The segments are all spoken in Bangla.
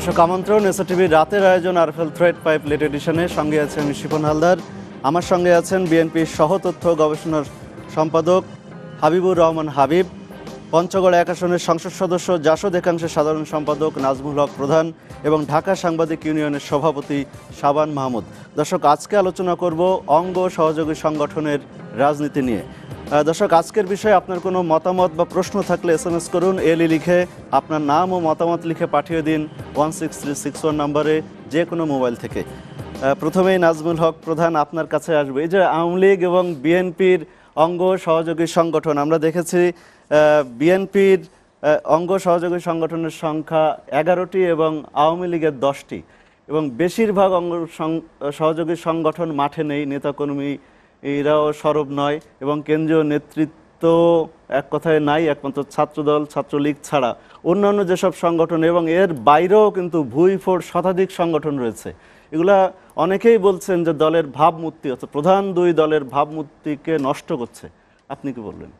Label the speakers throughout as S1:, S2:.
S1: দর্শক আমন্ত্রণ এসআর টিভির রাতের আয়োজন আরএফএল থ্রেড পাইপ লেট এডিশনে। সঙ্গে আছেন শিপন হালদার, আমার সঙ্গে আছেন বিএনপির সহতথ্য গবেষণার সম্পাদক হাবিবুর রহমান হাবিব, পঞ্চগড় 1 আসনের সংসদ সদস্য জাসদ একাংশের সাধারণ সম্পাদক নাজমুল হক প্রধান এবং ঢাকা সাংবাদিক ইউনিয়নের সভাপতি শাবান মাহমুদ। দর্শক, আজকে আলোচনা করব অঙ্গ সহযোগী সংগঠনের রাজনীতি নিয়ে। দর্শক, আজকের বিষয়ে আপনার কোনো মতামত বা প্রশ্ন থাকলে এসএমএস করুন, এলি লিখে আপনার নাম ও মতামত লিখে পাঠিয়ে দিন 16361 নম্বরে, যে কোনো মোবাইল থেকে। প্রথমেই নাজমুল হক প্রধান, আপনার কাছে আসবে। এই যে আওয়ামী লীগ এবং বিএনপির অঙ্গ সহযোগী সংগঠন, আমরা দেখেছি বিএনপির অঙ্গ সহযোগী সংগঠনের সংখ্যা 11টি এবং আওয়ামী লীগের 10টি, এবং বেশিরভাগ অঙ্গ সহযোগী সংগঠন মাঠে নেই, নেতাকর্মী এরাও সরব নয় এবং কেন্দ্রীয় নেতৃত্ব এক কথায় নাই, একমাত্র ছাত্রদল ছাত্রলীগ ছাড়া অন্যান্য যেসব সংগঠন এবং এর বাইরেও কিন্তু ভুঁইফোড় শতাধিক সংগঠন রয়েছে। এগুলা অনেকেই বলছেন যে দলের ভাবমূর্তি হচ্ছে, প্রধান দুই দলের ভাবমূর্তিকে নষ্ট করছে। আপনি কি বললেন?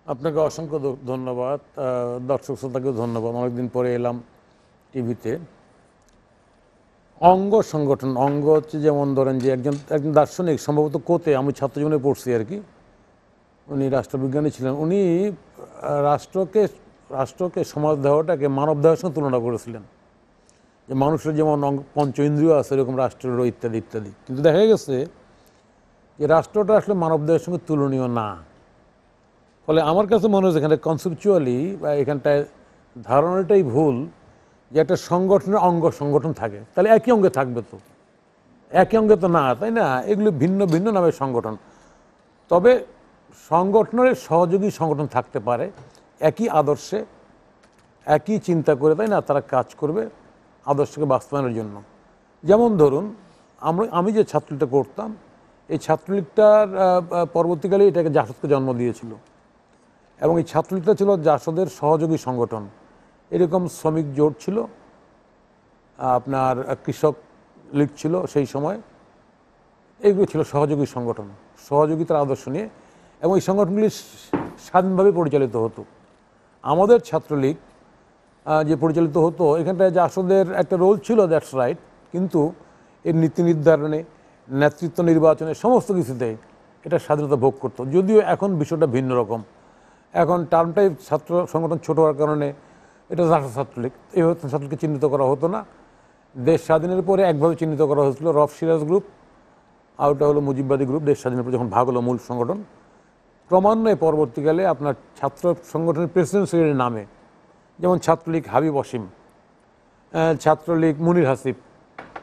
S2: আপনাকে অসংখ্য ধন্যবাদ, দর্শক শ্রোতাকেও ধন্যবাদ। অনেকদিন পরে এলাম টিভিতে। অঙ্গ সংগঠন, অঙ্গ হচ্ছে যেমন ধরেন যে একজন দার্শনিক, সম্ভবত কোতে, আমি ছাত্র জীবনে পড়ছি আর কি, উনি রাষ্ট্রবিজ্ঞানী ছিলেন। উনি রাষ্ট্রকে সমাজ দেহটাকে মানব দেহের সঙ্গে তুলনা করেছিলেন, যে মানুষের যেমন পঞ্চ ইন্দ্রিয় আছে এরকম রাষ্ট্রেরও ইত্যাদি ইত্যাদি। কিন্তু দেখা গেছে যে রাষ্ট্রটা আসলে মানব দেহের সঙ্গে তুলনীয় না। ফলে আমার কাছে মনে হচ্ছে এখানে কনসেপচুয়ালি বা এখানটায় ধারণাটাই ভুল যে একটা সংগঠনের অঙ্গ সংগঠন থাকে, তাহলে একই অঙ্গে থাকবে, তো একই অঙ্গে তো না, তাই না? এগুলো ভিন্ন ভিন্ন নামের সংগঠন। তবে সংগঠনের সহযোগী সংগঠন থাকতে পারে, একই আদর্শে একই চিন্তা করে, তাই না, তারা কাজ করবে আদর্শকে বাস্তবায়নের জন্য। যেমন ধরুন আমি যে ছাত্রলীগটা করতাম, এই ছাত্রলীগটার পরবর্তীকালে এটাকে জাসদকে জন্ম দিয়েছিল, এবং এই ছাত্রলীগটা ছিল জাসদের সহযোগী সংগঠন। এরকম শ্রমিক জোট ছিল, আপনার কৃষক লীগ ছিল সেই সময়, এইগুলো ছিল সহযোগী সংগঠন, সহযোগিতার আদর্শ নিয়ে, এবং এই সংগঠনগুলি স্বাধীনভাবে পরিচালিত হতো। আমাদের ছাত্রলীগ যে পরিচালিত হতো, এখানটায় জাসদের একটা রোল ছিল, দ্যাটস রাইট, কিন্তু এর নীতি নির্ধারণে, নেতৃত্ব নির্বাচনে, সমস্ত কিছুতে এটা স্বাধীনতা ভোগ করতো। যদিও এখন বিষয়টা ভিন্ন রকম, এখন টার্মটাই ছাত্র সংগঠন ছোট হওয়ার কারণে এটা জাসদ ছাত্রলীগ, এইভাবে ছাত্রলীগকে চিহ্নিত করা হতো না। দেশ স্বাধীনের পরে একভাবে চিহ্নিত করা হয়েছিল, রফ সিরাজ গ্রুপ, আর ওটা হলো মুজিববাদী গ্রুপ। দেশ স্বাধীনের পর যখন ভাগ হলো মূল সংগঠন, ক্রমান্বয়ে পরবর্তীকালে আপনার ছাত্র সংগঠনের প্রেসিডেন্ট সেক্রেটারির নামে, যেমন ছাত্রলীগ হাবিব অসীম, ছাত্রলীগ মুনির হাসিব,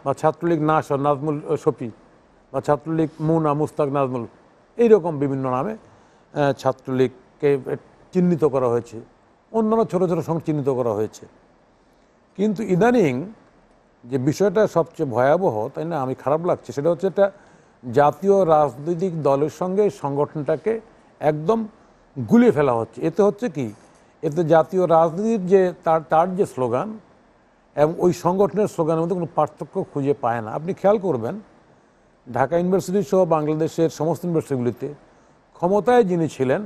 S2: বা ছাত্রলীগ নাজমুল শফি, বা ছাত্রলীগ মুনা মুস্তাক নাজমুল, এইরকম বিভিন্ন নামে ছাত্রলীগকে চিহ্নিত করা হয়েছে, অন্যান্য ছোটো ছোটো সংঘ চিহ্নিত করা হয়েছে। কিন্তু ইদানিং যে বিষয়টা সবচেয়ে ভয়াবহ, তাই না, আমি খারাপ লাগছে, সেটা হচ্ছে একটা জাতীয় রাজনৈতিক দলের সঙ্গে সংগঠনটাকে একদম গুলিয়ে ফেলা হচ্ছে। এতে হচ্ছে কি, এতে জাতীয় রাজনীতির যে তার যে স্লোগান এবং ওই সংগঠনের স্লোগানের মধ্যে কোনো পার্থক্য খুঁজে পায় না। আপনি খেয়াল করবেন, ঢাকা ইউনিভার্সিটি সহ বাংলাদেশের সমস্ত ইউনিভার্সিটিগুলিতে ক্ষমতায় যিনি ছিলেন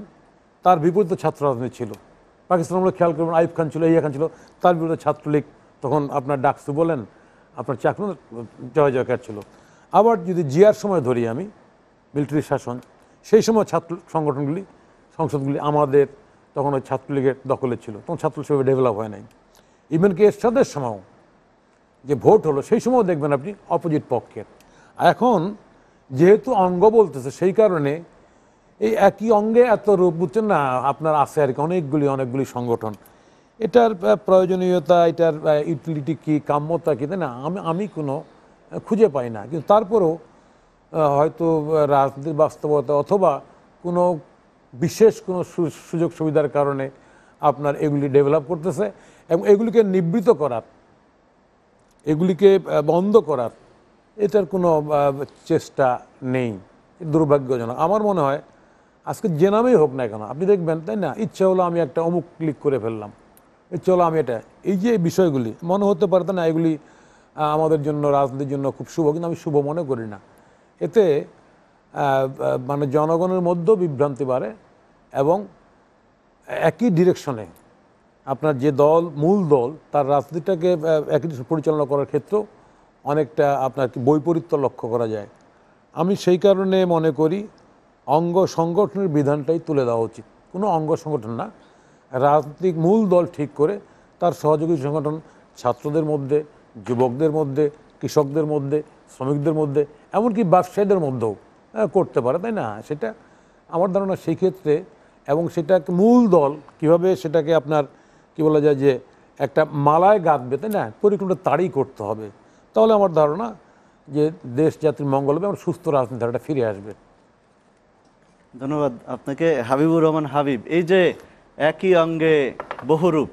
S2: তার বিপরীতে ছাত্র রাজনীতি ছিল। পাকিস্তান আমরা খেয়াল করবেন, আইয়ুব খান ছিল, ইয়া খান ছিল, তার বিরুদ্ধে ছাত্রলীগ, তখন আপনার ডাকসু বলেন, আপনার চাকরি জয় জয়কার ছিল। আবার যদি জিয়ার সময় ধরি আমি, মিলিটারি শাসন, সেই সময় ছাত্র সংগঠনগুলি, সংসদগুলি আমাদের তখন ওই ছাত্রলীগের দখলে ছিল, তখন ছাত্রলীগ সেভাবে ডেভেলপ হয় নাই। ইভেন কি এরশাদের সময়ও যে ভোট হলো, সেই সময়ও দেখবেন আপনি অপোজিট পক্ষের। এখন যেহেতু অঙ্গ বলতেছে, সেই কারণে এই একই অঙ্গে এত রূপ, বুঝছেন না, আপনার আছে আর কি অনেকগুলি সংগঠন। এটার প্রয়োজনীয়তা, এটার ইউটিলিটি কী, কাম্যতা কী, তাই না, আমি কোনো খুঁজে পাই না। কিন্তু তারপরেও হয়তো রাজনীতির বাস্তবতা অথবা কোনো বিশেষ কোনো সুযোগ সুবিধার কারণে আপনার এগুলি ডেভেলপ করতেছে, এবং এগুলিকে নিবৃত করার, এগুলিকে বন্ধ করার এটার কোনো চেষ্টা নেই। দুর্ভাগ্যজনক। আমার মনে হয় আজকে যে নামেই হোক না কেন, আপনি দেখবেন, তাই না, ইচ্ছা হলো আমি একটা অমুক ক্লিক করে ফেললাম, ইচ্ছা হলো আমি এটা, এই যে বিষয়গুলি মনে হতে পারে, তাই না, এগুলি আমাদের জন্য, রাজনীতির জন্য খুব শুভ, কিন্তু আমি শুভ মনে করি না। এতে মানে জনগণের মধ্যেও বিভ্রান্তি বাড়ে, এবং একই ডিরেকশনে আপনার যে দল মূল দল তার রাজনীতিটাকে একই পরিচালনা করার ক্ষেত্রেও অনেকটা আপনার বৈপরীত্য লক্ষ্য করা যায়। আমি সেই কারণে মনে করি অঙ্গ সংগঠনের বিধানটাই তুলে দেওয়া উচিত। কোনো অঙ্গ সংগঠন না, রাজনৈতিক মূল দল ঠিক করে তার সহযোগী সংগঠন ছাত্রদের মধ্যে, যুবকদের মধ্যে, কৃষকদের মধ্যে, শ্রমিকদের মধ্যে, এমনকি ব্যবসায়ীদের মধ্যেও করতে পারে, তাই না? সেটা আমার ধারণা সেই ক্ষেত্রে, এবং সেটাকে মূল দল কিভাবে সেটাকে আপনার কি বলা যায় যে একটা মালায় গাঁথবে, তাই না? পরিক্রমটা তারই করতে হবে। তাহলে আমার ধারণা যে দেশ জাতির মঙ্গল হবে এবং সুস্থ রাজনীতিটা ফিরে আসবে।
S1: ধন্যবাদ আপনাকে হাবিবুর রহমান হাবিব। এই যে একই অঙ্গে বহুরূপ,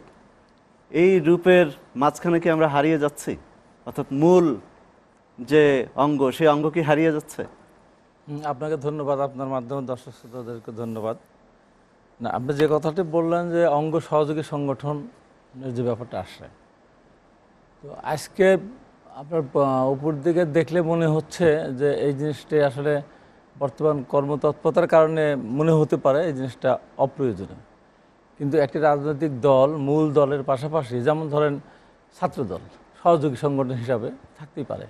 S1: এই রূপের মাঝখানে কি আমরা হারিয়ে যাচ্ছি? অর্থাৎ মূল যে অঙ্গ, সেই অঙ্গ কি হারিয়ে যাচ্ছে?
S3: আপনাকে ধন্যবাদ, আপনার মাধ্যমে দর্শক শ্রোতাদেরকে ধন্যবাদ। না, আপনি যে কথাটি বললেন যে অঙ্গ সহযোগী সংগঠনের যে ব্যাপারটা আসে, তো আজকে আপনার উপর দিকে দেখলে মনে হচ্ছে যে এই জিনিসটি আসলে বর্তমান কর্মতৎপরতার কারণে মনে হতে পারে এই জিনিসটা অপ্রয়োজনীয়। কিন্তু একটি রাজনৈতিক দল মূল দলের পাশাপাশি, যেমন ধরেন ছাত্রদল সহযোগী সংগঠন হিসাবে থাকতেই পারে।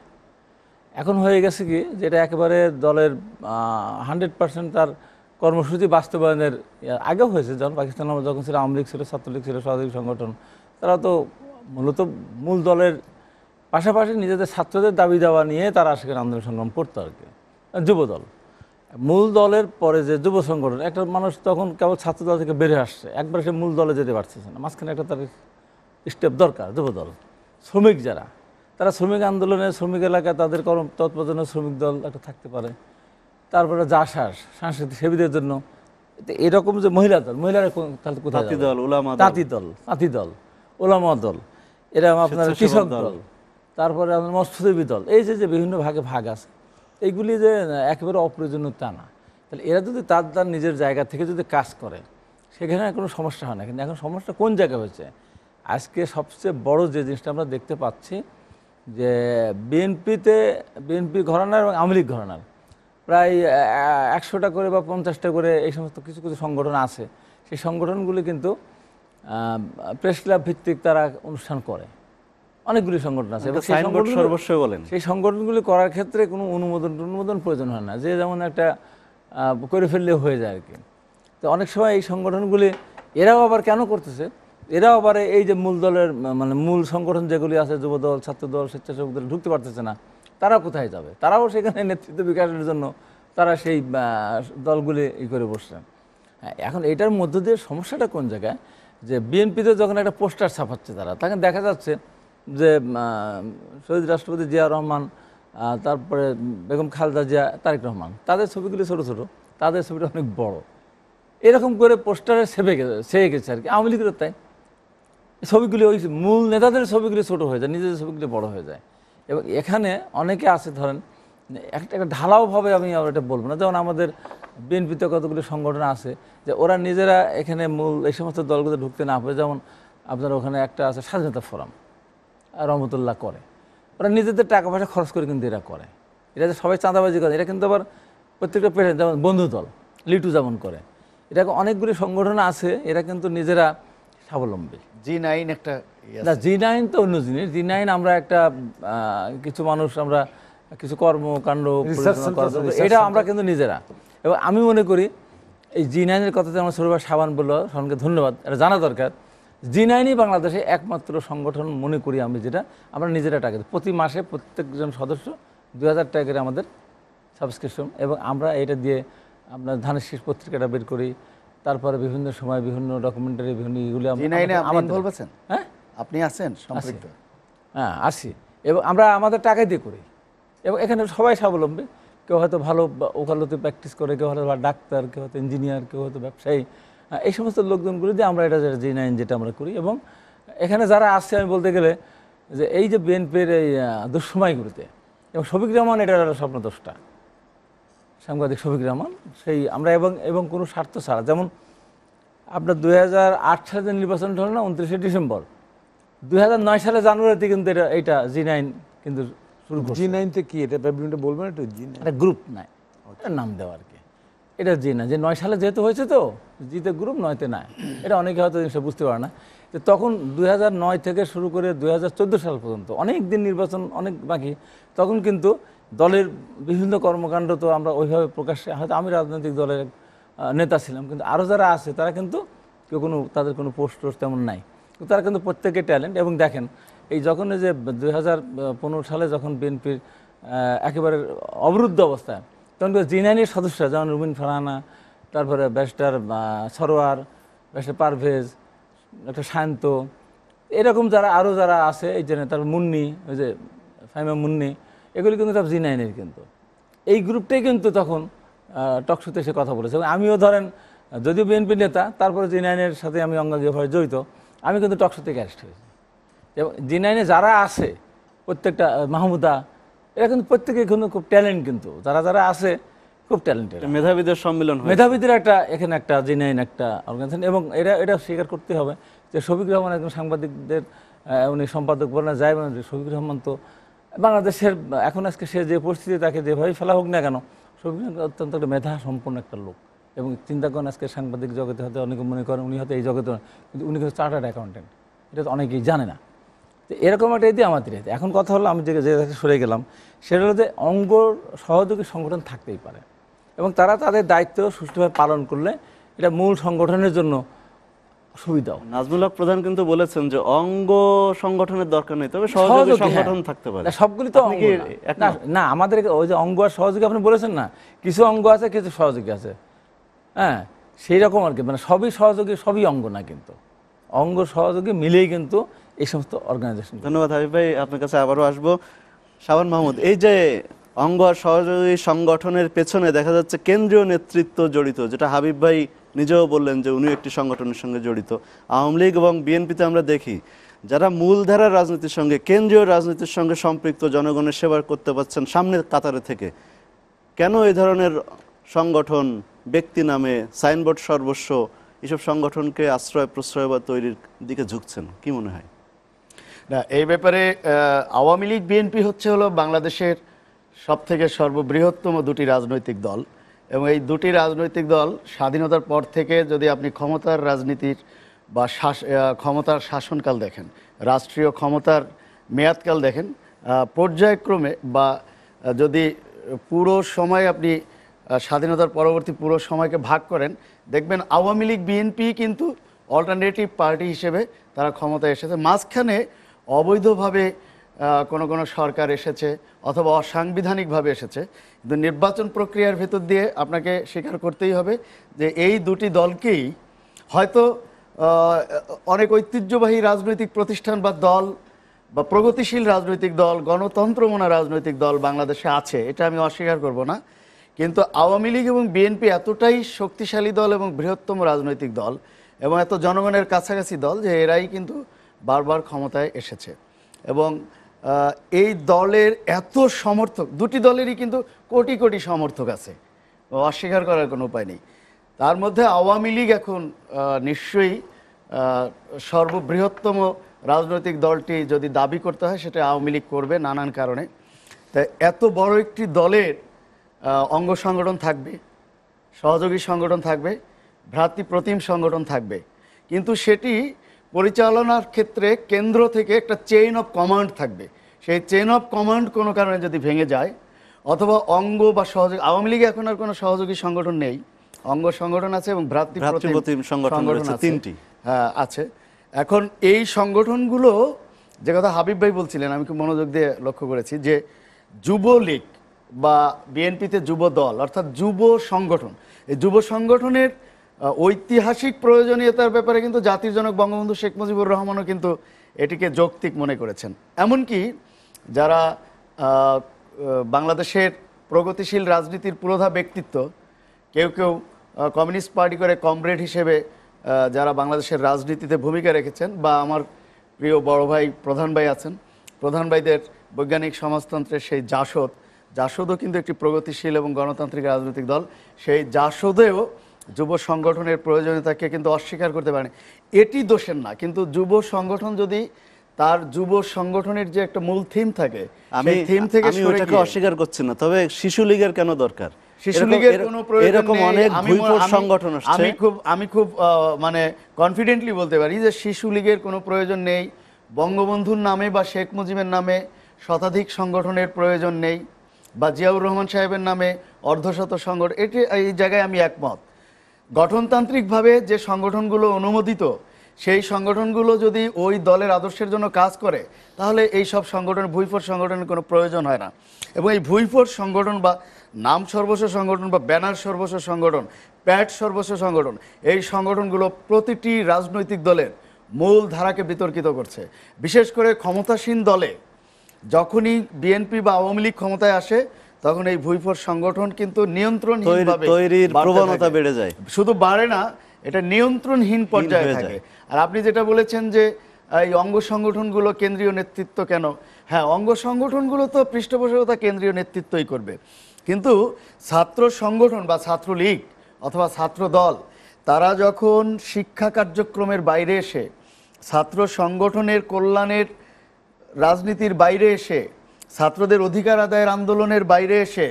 S3: এখন হয়ে গেছে কি, যেটা একেবারে দলের 100% তার কর্মসূচি বাস্তবায়নের আগেও হয়েছে। যখন পাকিস্তান আমলে যখন ছিল, আওয়ামী লীগ ছিল, ছাত্রলীগ ছিল, সহযোগী সংগঠন, তারা তো মূলত মূল দলের পাশাপাশি নিজেদের ছাত্রদের দাবি দাওয়া নিয়ে তারা সেখানে আন্দোলন সংগ্রাম করতো আর কি। যুবদল মূল দলের পরে যে যুব সংগঠন, একটা মানুষ তখন কেবল ছাত্রদল থেকে বেড়ে আসছে, একবার সে মূল দলে যেতে পারতেছে না, মাঝখানে একটা তার স্টেপ দরকার। যুবদল শ্রমিক যারা, তারা শ্রমিক আন্দোলনে, শ্রমিক এলাকায় তাদের কর্ম তৎপরজন্য শ্রমিক দল একটা থাকতে পারে। তারপরে জাসাস সাংস্কৃতিক সেবীদের জন্য এরকম যে মহিলা দল, মহিলারা তাহলে কোথায় যাবে? তাঁতি দল, ওলামা দল, এরা আপনার কৃষক দল, তারপরে আপনার মৎস্যজীবী দল, এই যে বিভিন্ন ভাগে ভাগ আছে, এইগুলি যে একেবারে অপ্রয়োজনীয় তা না। তাহলে এরা যদি তার নিজের জায়গা থেকে যদি কাজ করে, সেখানে কোনো সমস্যা হয় না। কিন্তু এখন সমস্যা কোন জায়গায় হয়েছে? আজকে সবচেয়ে বড় যে জিনিসটা আমরা দেখতে পাচ্ছি যে বিএনপি ঘরানার এবং আওয়ামী লীগ ঘরানার প্রায় 100টা করে বা 50টা করে এই সমস্ত কিছু কিছু সংগঠন আছে। সেই সংগঠনগুলি কিন্তু প্রেস ক্লাব ভিত্তিক তারা অনুষ্ঠান করে, অনেকগুলি সংগঠন আছে। সেই সংগঠনগুলি করার ক্ষেত্রে কোনো অনুমোদন প্রয়োজন হয় না, যে যেমন একটা করে ফেললে হয়ে যায় আর কি। তো অনেক সময় এই সংগঠনগুলি এরাও আবার কেন করতেছে, এরাও আবার এই যে মূল দলের মানে মূল সংগঠন যেগুলি আছে, যুবদল, ছাত্রদল, স্বেচ্ছাসেবক দল, ঢুকতে পারতেছে না। তারা কোথায় যাবে? তারাও সেখানে নেতৃত্ব বিকাশের জন্য তারা সেই দলগুলি করে বসছেন। হ্যাঁ, এখন এটার মধ্য দিয়ে সমস্যাটা কোন জায়গায়, যে বিএনপিতে যখন একটা পোস্টার ছাপাচ্ছে তারা, তখন দেখা যাচ্ছে যে শহীদ রাষ্ট্রপতি জিয়া রহমান, তারপরে বেগম খালেদা জিয়া, তারেক রহমান, তাদের ছবিগুলি ছোট ছোট, তাদের ছবিটা অনেক বড়, এরকম করে পোস্টারে সেয়ে গেছে আর কি। আওয়ামী লীগের তাই ছবিগুলি, ওই মূল নেতাদের ছবিগুলি ছোট হয়ে যায়, নিজেদের ছবিগুলি বড় হয়ে যায়। এবং এখানে অনেকে আছে ধরেন একটা ঢালাওভাবে, আমি এটা বলবো না, যেমন আমাদের বিএনপিতে কতগুলি সংগঠন আছে যে ওরা নিজেরা এখানে মূল এই সমস্ত দলগুলো ঢুকতে না পারে। যেমন আপনার ওখানে একটা আছে স্বাধীনতা ফোরাম, রহমতুল্লাহ করে, ওরা নিজেদের টাকা পয়সা খরচ করে কিন্তু এরা করে। এটা যে সবাই চাঁদাবাজি করে, এটা কিন্তু আবার প্রত্যেকটা পেশা, যেমন বন্ধু দল, লিটু যেমন করে, এরকম অনেকগুলি সংগঠন আছে, এরা কিন্তু নিজেরা স্বাবলম্বী।
S4: জি9 একটা
S3: না, জি9 তো অন্য জিনিস। জি9 আমরা একটা কিছু মানুষ, আমরা কিছু কর্মকাণ্ড, এটা আমরা কিন্তু নিজেরা। এবং আমি মনে করি এই জি9-এর কথাতে আমার সরবার সাবান বলল, সবাইকে ধন্যবাদ, এটা জানা দরকার। জি9ই বাংলাদেশে একমাত্র সংগঠন মনে করি আমি, যেটা আমরা নিজেরা টাকা দিই। প্রতি মাসে প্রত্যেকজন সদস্য 2000 টাকা করে আমাদের সাবস্ক্রিপশন, এবং আমরা এটা দিয়ে আপনার ধানের শীষ পত্রিকাটা বের করি, তারপরে বিভিন্ন সময় বিভিন্ন ডকুমেন্টারি, বিভিন্ন ইগুলি
S4: বলবেন। হ্যাঁ, আপনি আছেন সম্পৃক্ত?
S3: হ্যাঁ, আসি, এবং আমরা আমাদের টাকাই দিয়ে করি। এবং এখানে সবাই স্বাবলম্বী, কেউ হয়তো ভালো ওকালতি প্র্যাকটিস করে, কেউ হয়তো ডাক্তার, কেউ হয়তো ইঞ্জিনিয়ার, কেউ হয়তো ব্যবসায়ী, এই সমস্ত লোকজনগুলি দিয়ে আমরা এটা জি9 যেটা আমরা করি। এবং এখানে যারা আসছে, আমি বলতে গেলে যে এই যে বিএনপির এই দুঃসময়গুলিতে, এবং শফিক রহমান এটা স্বপ্নদ্রষ্টা, সাংবাদিক শফিক রহমান, সেই আমরা এবং কোনো স্বার্থ ছাড়া, যেমন আপনার 2008 সালে নির্বাচন হল না 29শে ডিসেম্বর, 2009 সালে জানুয়ারিতে কিন্তু এইটা জি9 কিন্তু শুরু করছে।
S2: জি9তে কি এটা বলবেন একটু?
S3: এটা গ্রুপ নাই, এটা নাম দেওয়া আর কি। এটা জি না, যে 9 সালে যেহেতু হয়েছে তো জিতে গ্রুপ 9তে নাই, এটা অনেকে হয়তো জিনিসটা বুঝতে পারে না। যে তখন 2009 থেকে শুরু করে 2014 সাল পর্যন্ত অনেক দিন নির্বাচন অনেক বাকি, তখন কিন্তু দলের বিভিন্ন কর্মকাণ্ড তো আমরা ওইভাবে প্রকাশ্যে, হয়তো আমি রাজনৈতিক দলের নেতা ছিলাম, কিন্তু আরও যারা আছে তারা কিন্তু কেউ তাদের কোনো পোস্ট টোস্ট তেমন নাই, কিন্তু তারা কিন্তু প্রত্যেকে ট্যালেন্ট। এবং দেখেন এই যখন এই যে 2015 সালে যখন বিএনপির একেবারে অবরুদ্ধ অবস্থায়, তখন জিনাইনের সদস্যরা যেমন রুবিন ফারহানা, তারপরে ব্যারিস্টার সরোয়ার, ব্যারিস্টার পারভেজ, একটা শান্ত, এরকম যারা যারা আছে এই যে তার মুন্নি, ওই যে ফাইমা মুন্নি, এগুলি কিন্তু সব জিনাইনের। কিন্তু এই গ্রুপটাই কিন্তু তখন টকশোতে এসে কথা বলেছে। এবং আমিও ধরেন যদিও বিএনপি নেতা, তারপরে জিনাইনের সাথে আমি অঙ্গাঙ্গিভাবে জড়িত, আমি কিন্তু টকশো থেকে অ্যারেস্ট হয়েছি। এবং জিনাইনে যারা আছে প্রত্যেকটা, মাহমুদা, এরা কিন্তু প্রত্যেকে কিন্তু খুব ট্যালেন্ট, কিন্তু যারা আছে খুব ট্যালেন্টেড,
S1: মেধাবীদের সম্মেলন হয়েছে।
S3: মেধাবীদের এখানে একটা জিনাইন একটা অর্গানাইজেশন। এবং এটা স্বীকার করতে হবে যে শফিক রহমান একজন সাংবাদিকদের উনি সম্পাদক বলে যায়, শফিক রহমান তো বাংলাদেশের এখন আজকে সে যে পরিস্থিতি, তাকে যেভাবেই ফেলা হোক না কেন, শফিক রহমান অত্যন্ত একটা মেধা সম্পন্ন একটা লোক। এবং চিন্তা করেন আজকে সাংবাদিক জগতে হয়তো অনেকে মনে করেন উনি হয়তো এই জগতে, কিন্তু উনি কিন্তু চার্টার্ড অ্যাকাউন্টেন্ট, এটা তো অনেকেই জানে না। তো এরকম একটা ইতি আমাদের। এখন কথা হলো, আমি যে সরে গেলাম, সেটা হলো যে অঙ্গ সহযোগী সংগঠন থাকতেই পারে, এবং তারা তাদের দায়িত্ব সুষ্ঠুভাবে পালন করলে এটা মূল সংগঠনের জন্য সুবিধাও।
S1: নাজমুল হক প্রধান কিন্তু বলেছেন যে অঙ্গ সংগঠনের দরকার নেই, তবে সহযোগী সংগঠন থাকতে পারে।
S3: সবগুলি তো অঙ্গ না, আমাদের ওই যে অঙ্গ আর সহযোগী আপনি বলেছেন না, কিছু অঙ্গ আছে কিছু সহযোগী আছে, হ্যাঁ সেই রকম আর কি, মানে সবই সহযোগী সবই অঙ্গ না, কিন্তু অঙ্গ সহযোগী মিলেই কিন্তু এই সমস্ত অর্গানাইজেশন।
S1: ধন্যবাদ হাবিব ভাই, আপনার কাছে আবারও আসবো। শাবান মাহমুদ, এই যে অঙ্গ আর সহযোগী সংগঠনের পেছনে দেখা যাচ্ছে কেন্দ্রীয় নেতৃত্ব জড়িত, যেটা হাবিব ভাই নিজেও বললেন যে উনিও একটি সংগঠনের সঙ্গে জড়িত। আওয়ামী লীগ এবং বিএনপিতে আমরা দেখি যারা মূলধারার রাজনীতির সঙ্গে, কেন্দ্রীয় রাজনীতির সঙ্গে সম্পৃক্ত, জনগণের সেবা করতে পারছেন সামনের কাতারে থেকে, কেন এই ধরনের সংগঠন, ব্যক্তি নামে সাইনবোর্ড সর্বস্ব, এসব সংগঠনকে আশ্রয় প্রশ্রয় বা তৈরির দিকে ঝুঁকছেন, কি মনে হয়?
S4: না, এই ব্যাপারে আওয়ামী লীগ বিএনপি হলো বাংলাদেশের সবথেকে সর্ববৃহত্তম দুটি রাজনৈতিক দল। এবং এই দুটি রাজনৈতিক দল স্বাধীনতার পর থেকে যদি আপনি ক্ষমতার রাজনীতির বা ক্ষমতার শাসনকাল দেখেন, রাষ্ট্রীয় ক্ষমতার মেয়াদকাল দেখেন, পর্যায়ক্রমে বা যদি পুরো সময় আপনি স্বাধীনতার পরবর্তী পুরো সময়কে ভাগ করেন, দেখবেন আওয়ামী লীগ বিএনপি কিন্তু অল্টারনেটিভ পার্টি হিসেবে তারা ক্ষমতায় এসেছে। মাঝখানে অবৈধভাবে কোনো সরকার এসেছে অথবা অসাংবিধানিকভাবে এসেছে, কিন্তু নির্বাচন প্রক্রিয়ার ভেতর দিয়ে আপনাকে স্বীকার করতেই হবে যে এই দুটি দলকেই হয়তো অনেক ঐতিহ্যবাহী রাজনৈতিক প্রতিষ্ঠান বা দল বা প্রগতিশীল রাজনৈতিক দল, গণতন্ত্রমনা রাজনৈতিক দল বাংলাদেশে আছে, এটা আমি অস্বীকার করব না। কিন্তু আওয়ামী লীগ এবং বিএনপি এতটাই শক্তিশালী দল এবং বৃহত্তম রাজনৈতিক দল এবং এত জনগণের কাছাকাছি দল যে এরাই কিন্তু বারবার ক্ষমতায় এসেছে। এবং এই দলের এত সমর্থক, দুটি দলেরই কিন্তু কোটি কোটি সমর্থক আছে, অস্বীকার করার কোনো উপায় নেই। তার মধ্যে আওয়ামী লীগ এখন নিশ্চয়ই সর্ববৃহত্তম রাজনৈতিক দলটি যদি দাবি করতে হয় সেটা আওয়ামী লীগ করবে নানান কারণে। তাই এত বড় একটি দলের অঙ্গ সংগঠন থাকবে, সহযোগী সংগঠন থাকবে, ভ্রাতৃপ্রতিম সংগঠন থাকবে, কিন্তু সেটি পরিচালনার ক্ষেত্রে কেন্দ্র থেকে একটা চেইন অফ কমান্ড থাকবে। সেই চেইন অফ কমান্ড কোনো কারণে যদি ভেঙে যায় অথবা অঙ্গ বা সহযোগী, আওয়ামী লীগে এখন আর কোনো সহযোগী সংগঠন নেই, অঙ্গ সংগঠন আছে এবং ভ্রাতৃপ্রতিম সংগঠন আছে, তিনটি আছে। এখন এই সংগঠনগুলো, যে কথা হাবিব ভাই বলছিলেন, আমি খুব মনোযোগ দিয়ে লক্ষ্য করেছি যে যুবলীগ বা বিএনপিতে যুব দল অর্থাৎ যুব সংগঠন, এই যুব সংগঠনের ঐতিহাসিক প্রয়োজনীয়তার ব্যাপারে কিন্তু জাতির জনক বঙ্গবন্ধু শেখ মুজিবুর রহমানও কিন্তু এটিকে যৌক্তিক মনে করেছেন। এমনকি যারা বাংলাদেশের প্রগতিশীল রাজনীতির পুরোধা ব্যক্তিত্ব, কেউ কেউ কমিউনিস্ট পার্টি করে কমরেড হিসেবে যারা বাংলাদেশের রাজনীতিতে ভূমিকা রেখেছেন, বা আমার প্রিয় বড় ভাই প্রধান ভাই আছেন, প্রধান ভাইদের বৈজ্ঞানিক সমাজতন্ত্রের সেই জাসদও কিন্তু একটি প্রগতিশীল এবং গণতান্ত্রিক রাজনৈতিক দল, সেই জাসদেও যুব সংগঠনের প্রয়োজনীয়তাকে কিন্তু অস্বীকার করতে পারেনি। এটি দোষের না, কিন্তু যুব সংগঠন যদি তার যুব সংগঠনের যে একটা মূল থিম থাকে,
S1: আমি
S4: থিম থেকে
S1: ওটাকে অস্বীকার করছি না, তবে শিশু লীগের কেন দরকার?
S4: শিশু লীগের কোনো প্রয়োজন
S1: এরকম
S4: নেই।
S1: অনেক
S4: আমি
S1: ভুইফোঁড় সংগঠন আসছে।
S4: আমি খুব মানে কনফিডেন্টলি বলতে পারি যে শিশু লীগের কোনো প্রয়োজন নেই, বঙ্গবন্ধুর নামে বা শেখ মুজিবের নামে শতাধিক সংগঠনের প্রয়োজন নেই, বা জিয়াউর রহমান সাহেবের নামে অর্ধশত সংগঠন। এই জায়গায় আমি একমত। গঠনতান্ত্রিকভাবে যে সংগঠনগুলো অনুমোদিত, সেই সংগঠনগুলো যদি ওই দলের আদর্শের জন্য কাজ করে, তাহলে এই সব সংগঠন, ভুইফোঁড় সংগঠনের কোনো প্রয়োজন হয় না। এবং এই ভুইফোঁড় সংগঠন বা নাম সর্বস্ব সংগঠন বা ব্যানার সর্বস্ব সংগঠন, প্যাড সর্বস্ব সংগঠন, এই সংগঠনগুলো প্রতিটি রাজনৈতিক দলের মূল ধারাকে বিতর্কিত করছে। বিশেষ করে ক্ষমতাসীন দলে যখনই বিএনপি বা আওয়ামী লীগ ক্ষমতায় আসে, তখন এই ভুইফোঁড় সংগঠন কিন্তু নিয়ন্ত্রণহীনভাবে
S1: তৈরির
S4: বাড়তে
S1: প্রবণতা
S4: থাকে।
S1: বেড়ে যায়।
S4: শুধু বাড়ে না, এটা নিয়ন্ত্রণহীন পর্যায়ে
S1: হয়ে
S4: থাকে।
S1: যায়।
S4: আর আপনি যেটা বলেছেন যে এই অঙ্গ সংগঠনগুলো কেন্দ্রীয় নেতৃত্ব কেন, হ্যাঁ, অঙ্গ সংগঠনগুলো তো পৃষ্ঠপোষকতা কেন্দ্রীয় নেতৃত্বই করবে, কিন্তু ছাত্র সংগঠন বা ছাত্রলীগ অথবা ছাত্র দল, তারা যখন শিক্ষা কার্যক্রমের বাইরে এসে, ছাত্র সংগঠনের কল্যাণের রাজনীতির বাইরে এসে, ছাত্রদের অধিকার আদায়ের আন্দোলনের বাইরে এসে,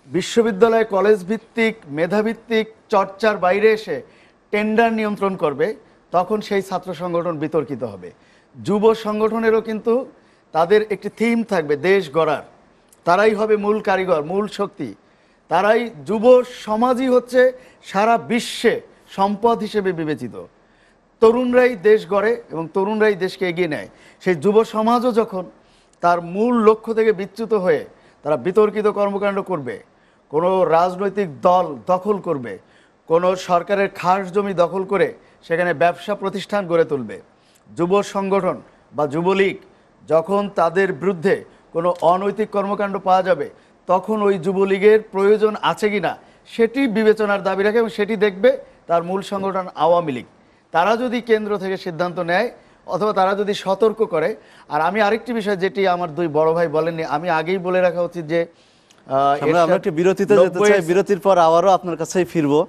S4: বিশ্ববিদ্যালয় কলেজ ভিত্তিক মেধাভিত্তিক চর্চার বাইরে এসে টেন্ডার নিয়ন্ত্রণ করবে, তখন সেই ছাত্র সংগঠন বিতর্কিত হবে। যুব সংগঠনেরও কিন্তু তাদের একটি থিম থাকবে দেশ গড়ার, তারাই হবে মূল কারিগর, মূল শক্তি। তারাই, যুব সমাজই হচ্ছে সারা বিশ্বে সম্পদ হিসেবে বিবেচিত। তরুণরাই দেশ গড়ে এবং তরুণরাই দেশকে এগিয়ে নেয়। সেই যুব সমাজও যখন তার মূল লক্ষ্য থেকে বিচ্যুত হয়ে তারা বিতর্কিত কর্মকাণ্ড করবে, কোনো রাজনৈতিক দল দখল করবে, কোনো সরকারের খাস জমি দখল করে সেখানে ব্যবসা প্রতিষ্ঠান গড়ে তুলবে, যুব সংগঠন বা যুবলীগ যখন তাদের বিরুদ্ধে কোনো অনৈতিক কর্মকাণ্ড পাওয়া যাবে, তখন ওই যুবলীগের প্রয়োজন আছে কিনা সেটি বিবেচনার দাবি রাখে এবং সেটি দেখবে তার মূল সংগঠন আওয়ামী লীগ। তারা যদি কেন্দ্র থেকে সিদ্ধান্ত নেয় অথবা তারা যদি সতর্ক করে। আর আমি আরেকটি বিষয়, যেটি আমার দুই বড় ভাই বলেননি, আমি আগেই বলে রাখা উচিত যে
S1: আমরা একটি বিরতিতে যেতে চাই, বিরতির পর আবারও আপনার কাছেই ফিরবো।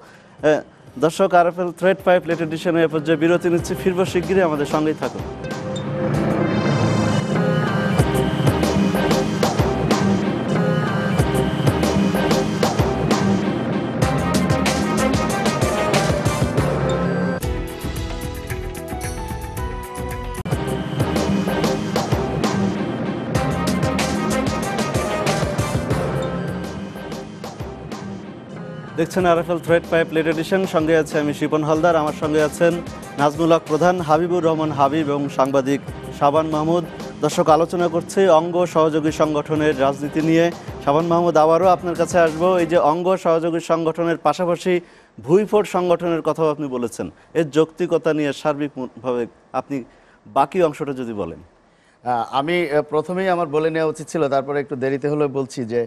S1: দর্শক, আরএফএল থ্রেড পাইপ লেট এডিশনে এ পর্যায়ে বিরতি নিচ্ছি, ফিরবো শিগগিরই, আমাদের সঙ্গেই থাকুন। দেখছেন RFL thread pipe late edition, সঙ্গে আছে আমি শিপন হালদার, আমার সঙ্গে আছেন নাজমুল হক প্রধান, হাবিবুর রহমান হাবিব এবং সাংবাদিক শাবান মাহমুদ। দর্শক, আলোচনা করছি অঙ্গ সহযোগী সংগঠনের রাজনীতি নিয়ে। শাবান মাহমুদ, আবারও আপনার কাছে আসবো। এই যে অঙ্গ সহযোগী সংগঠনের পাশাপাশি ভুইফোঁড় সংগঠনের কথাও আপনি বলেছেন, এর যৌক্তিকতা নিয়ে সার্বিকভাবে আপনি বাকি অংশটা যদি বলেন।
S4: আমি প্রথমেই আমার বলে নেওয়া উচিত ছিল, তারপরে একটু দেরিতে হলেও বলছি যে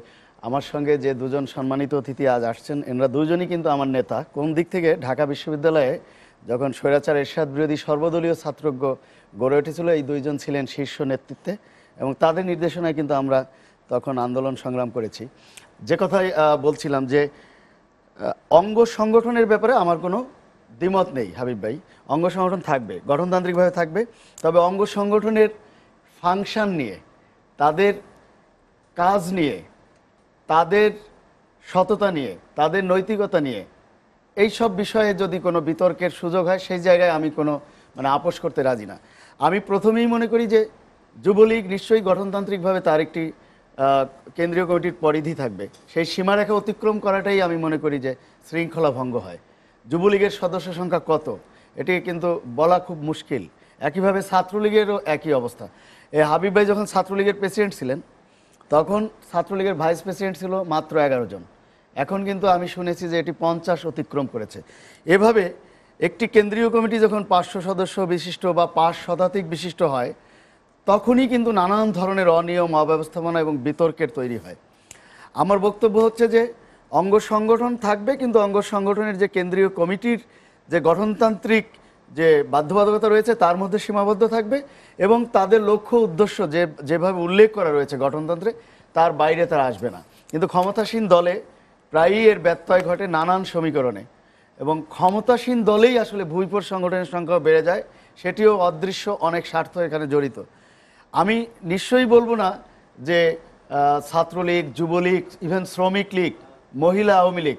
S4: আমার সঙ্গে যে দুজন সম্মানিত অতিথি আজ আসছেন, এনারা দুজনই কিন্তু আমার নেতা। কোন দিক থেকে? ঢাকা বিশ্ববিদ্যালয়ে যখন স্বৈরাচার এরশাদ বিরোধী সর্বদলীয় ছাত্রজ্ঞ গড়ে উঠেছিল, এই দুইজন ছিলেন শীর্ষ নেতৃত্বে এবং তাদের নির্দেশনায় কিন্তু আমরা তখন আন্দোলন সংগ্রাম করেছি। যে কথাই বলছিলাম যে অঙ্গ সংগঠনের ব্যাপারে আমার কোনো দ্বিমত নেই হাবিব ভাই। অঙ্গ সংগঠন থাকবে, গঠনতান্ত্রিকভাবে থাকবে, তবে অঙ্গ সংগঠনের ফাংশন নিয়ে, তাদের কাজ নিয়ে, তাদের সততা নিয়ে, তাদের নৈতিকতা নিয়ে, এই সব বিষয়ে যদি কোনো বিতর্কের সুযোগ হয়, সেই জায়গায় আমি কোনো আপোষ করতে রাজি না। আমি প্রথমেই মনে করি যে যুবলীগ নিশ্চয়ই গঠনতান্ত্রিকভাবে তার একটি কেন্দ্রীয় কমিটির পরিধি থাকবে। সেই সীমারেখা অতিক্রম করাটাই আমি মনে করি যে শৃঙ্খলা ভঙ্গ হয়। যুবলীগের সদস্য সংখ্যা কত, এটি কিন্তু বলা খুব মুশকিল। একইভাবে ছাত্রলীগেরও একই অবস্থা। হাবিব ভাই যখন ছাত্রলীগের প্রেসিডেন্ট ছিলেন, তখন ছাত্রলীগের ভাইস প্রেসিডেন্ট ছিল মাত্র 11 জন। এখন কিন্তু আমি শুনেছি যে এটি 50 অতিক্রম করেছে। এভাবে একটি কেন্দ্রীয় কমিটি যখন 500 সদস্য বিশিষ্ট বা 5 শতাধিক বিশিষ্ট হয়, তখনই কিন্তু নানান ধরনের অনিয়ম, অব্যবস্থাপনা এবং বিতর্কের তৈরি হয়। আমার বক্তব্য হচ্ছে যে অঙ্গ সংগঠন থাকবে, কিন্তু অঙ্গ সংগঠনের যে কেন্দ্রীয় কমিটির যে গঠনতান্ত্রিক যে বাধ্যবাধকতা রয়েছে তার মধ্যে সীমাবদ্ধ থাকবে এবং তাদের লক্ষ্য উদ্দেশ্য যেভাবে উল্লেখ করা রয়েছে গঠনতন্ত্রে, তার বাইরে তারা আসবে না। কিন্তু ক্ষমতাসীন দলে প্রায়ই এর ব্যত্যয় ঘটে নানান সমীকরণে, এবং ক্ষমতাসীন দলেই আসলে ভুইফোঁড় সংগঠনের সংখ্যা বেড়ে যায়। সেটিও অদৃশ্য অনেক স্বার্থ এখানে জড়িত। আমি নিশ্চয়ই বলবো না যে ছাত্রলীগ, যুবলীগ, ইভেন শ্রমিক লীগ মহিলা আওয়ামী লীগ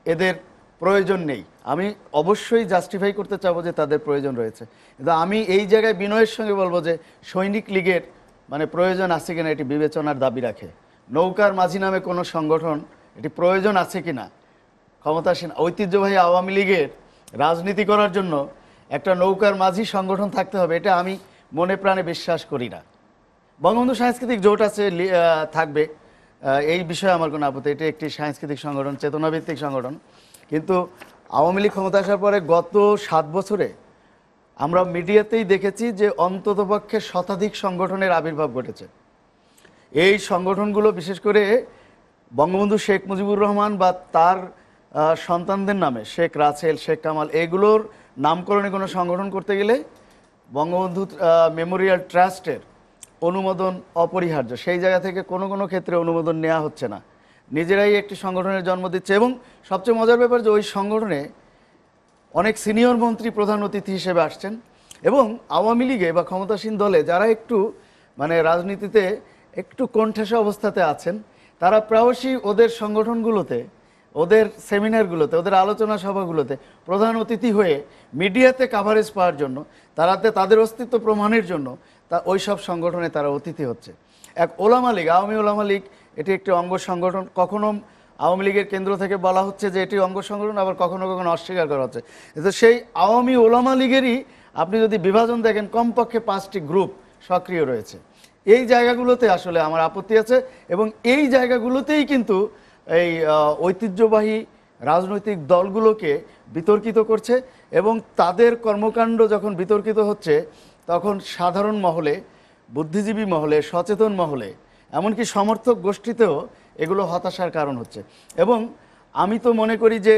S4: এদের প্রয়োজন নেই। আমি অবশ্যই জাস্টিফাই করতে চাবো যে তাদের প্রয়োজন রয়েছে, কিন্তু আমি এই জায়গায় বিনয়ের সঙ্গে বলবো যে সৈনিক লীগের মানে প্রয়োজন আছে কিনা এটি বিবেচনার দাবি রাখে। নৌকার মাঝি নামে কোনো সংগঠন এটি প্রয়োজন আছে কিনা, ক্ষমতাসীন ঐতিহ্যবাহী আওয়ামী লীগের রাজনীতি করার জন্য একটা নৌকার মাঝি সংগঠন থাকতে হবে, এটা আমি মনে প্রাণে বিশ্বাস করি না। বঙ্গবন্ধু সাংস্কৃতিক জোট আছে, থাকবে, এই বিষয়ে আমার কোনো আপত্তি। এটি একটি সাংস্কৃতিক সংগঠন, চেতনাভিত্তিক সংগঠন। কিন্তু আওয়ামী লীগ ক্ষমতা আসার পরে গত 7 বছরে আমরা মিডিয়াতেই দেখেছি যে অন্ততপক্ষে শতাধিক সংগঠনের আবির্ভাব ঘটেছে। এই সংগঠনগুলো বিশেষ করে বঙ্গবন্ধু শেখ মুজিবুর রহমান বা তার সন্তানদের নামে, শেখ রাসেল, শেখ কামাল, এগুলোর নামকরণে কোনো সংগঠন করতে গেলে বঙ্গবন্ধু মেমোরিয়াল ট্রাস্টের অনুমোদন অপরিহার্য। সেই জায়গা থেকে কোনো কোনো ক্ষেত্রে অনুমোদন নেওয়া হচ্ছে না, নিজেরাই একটি সংগঠনের জন্ম দিচ্ছে। এবং সবচেয়ে মজার ব্যাপার যে ওই সংগঠনে অনেক সিনিয়র মন্ত্রী প্রধান অতিথি হিসেবে আসছেন, এবং আওয়ামী লীগে বা ক্ষমতাসীন দলে যারা একটু মানে রাজনীতিতে একটু কোণঠাসা অবস্থাতে আছেন, তারা প্রায়শই ওদের সংগঠনগুলোতে, ওদের সেমিনারগুলোতে, ওদের আলোচনা সভাগুলোতে প্রধান অতিথি হয়ে মিডিয়াতে কাভারেজ পাওয়ার জন্য, তাদের অস্তিত্ব প্রমাণের জন্য ওই সব সংগঠনে তারা অতিথি হচ্ছে। এক ওলামা লীগ, আওয়ামী ওলামা লীগ, এটি একটি অঙ্গ সংগঠন। কখনো আওয়ামী লীগের কেন্দ্র থেকে বলা হচ্ছে যে এটি অঙ্গ সংগঠন, আবার কখনো কখনো অস্বীকার করা হচ্ছে। কিন্তু সেই আওয়ামী ওলামা লীগেরই আপনি যদি বিভাজন দেখেন, কমপক্ষে 5টি গ্রুপ সক্রিয় রয়েছে। এই জায়গাগুলোতে আসলে আমার আপত্তি আছে, এবং এই জায়গাগুলোতেই কিন্তু এই ঐতিহ্যবাহী রাজনৈতিক দলগুলোকে বিতর্কিত করছে, এবং তাদের কর্মকাণ্ড যখন বিতর্কিত হচ্ছে তখন সাধারণ মহলে, বুদ্ধিজীবী মহলে, সচেতন মহলে, এমনকি সমর্থক গোষ্ঠীতেও এগুলো হতাশার কারণ হচ্ছে। এবং আমি তো মনে করি যে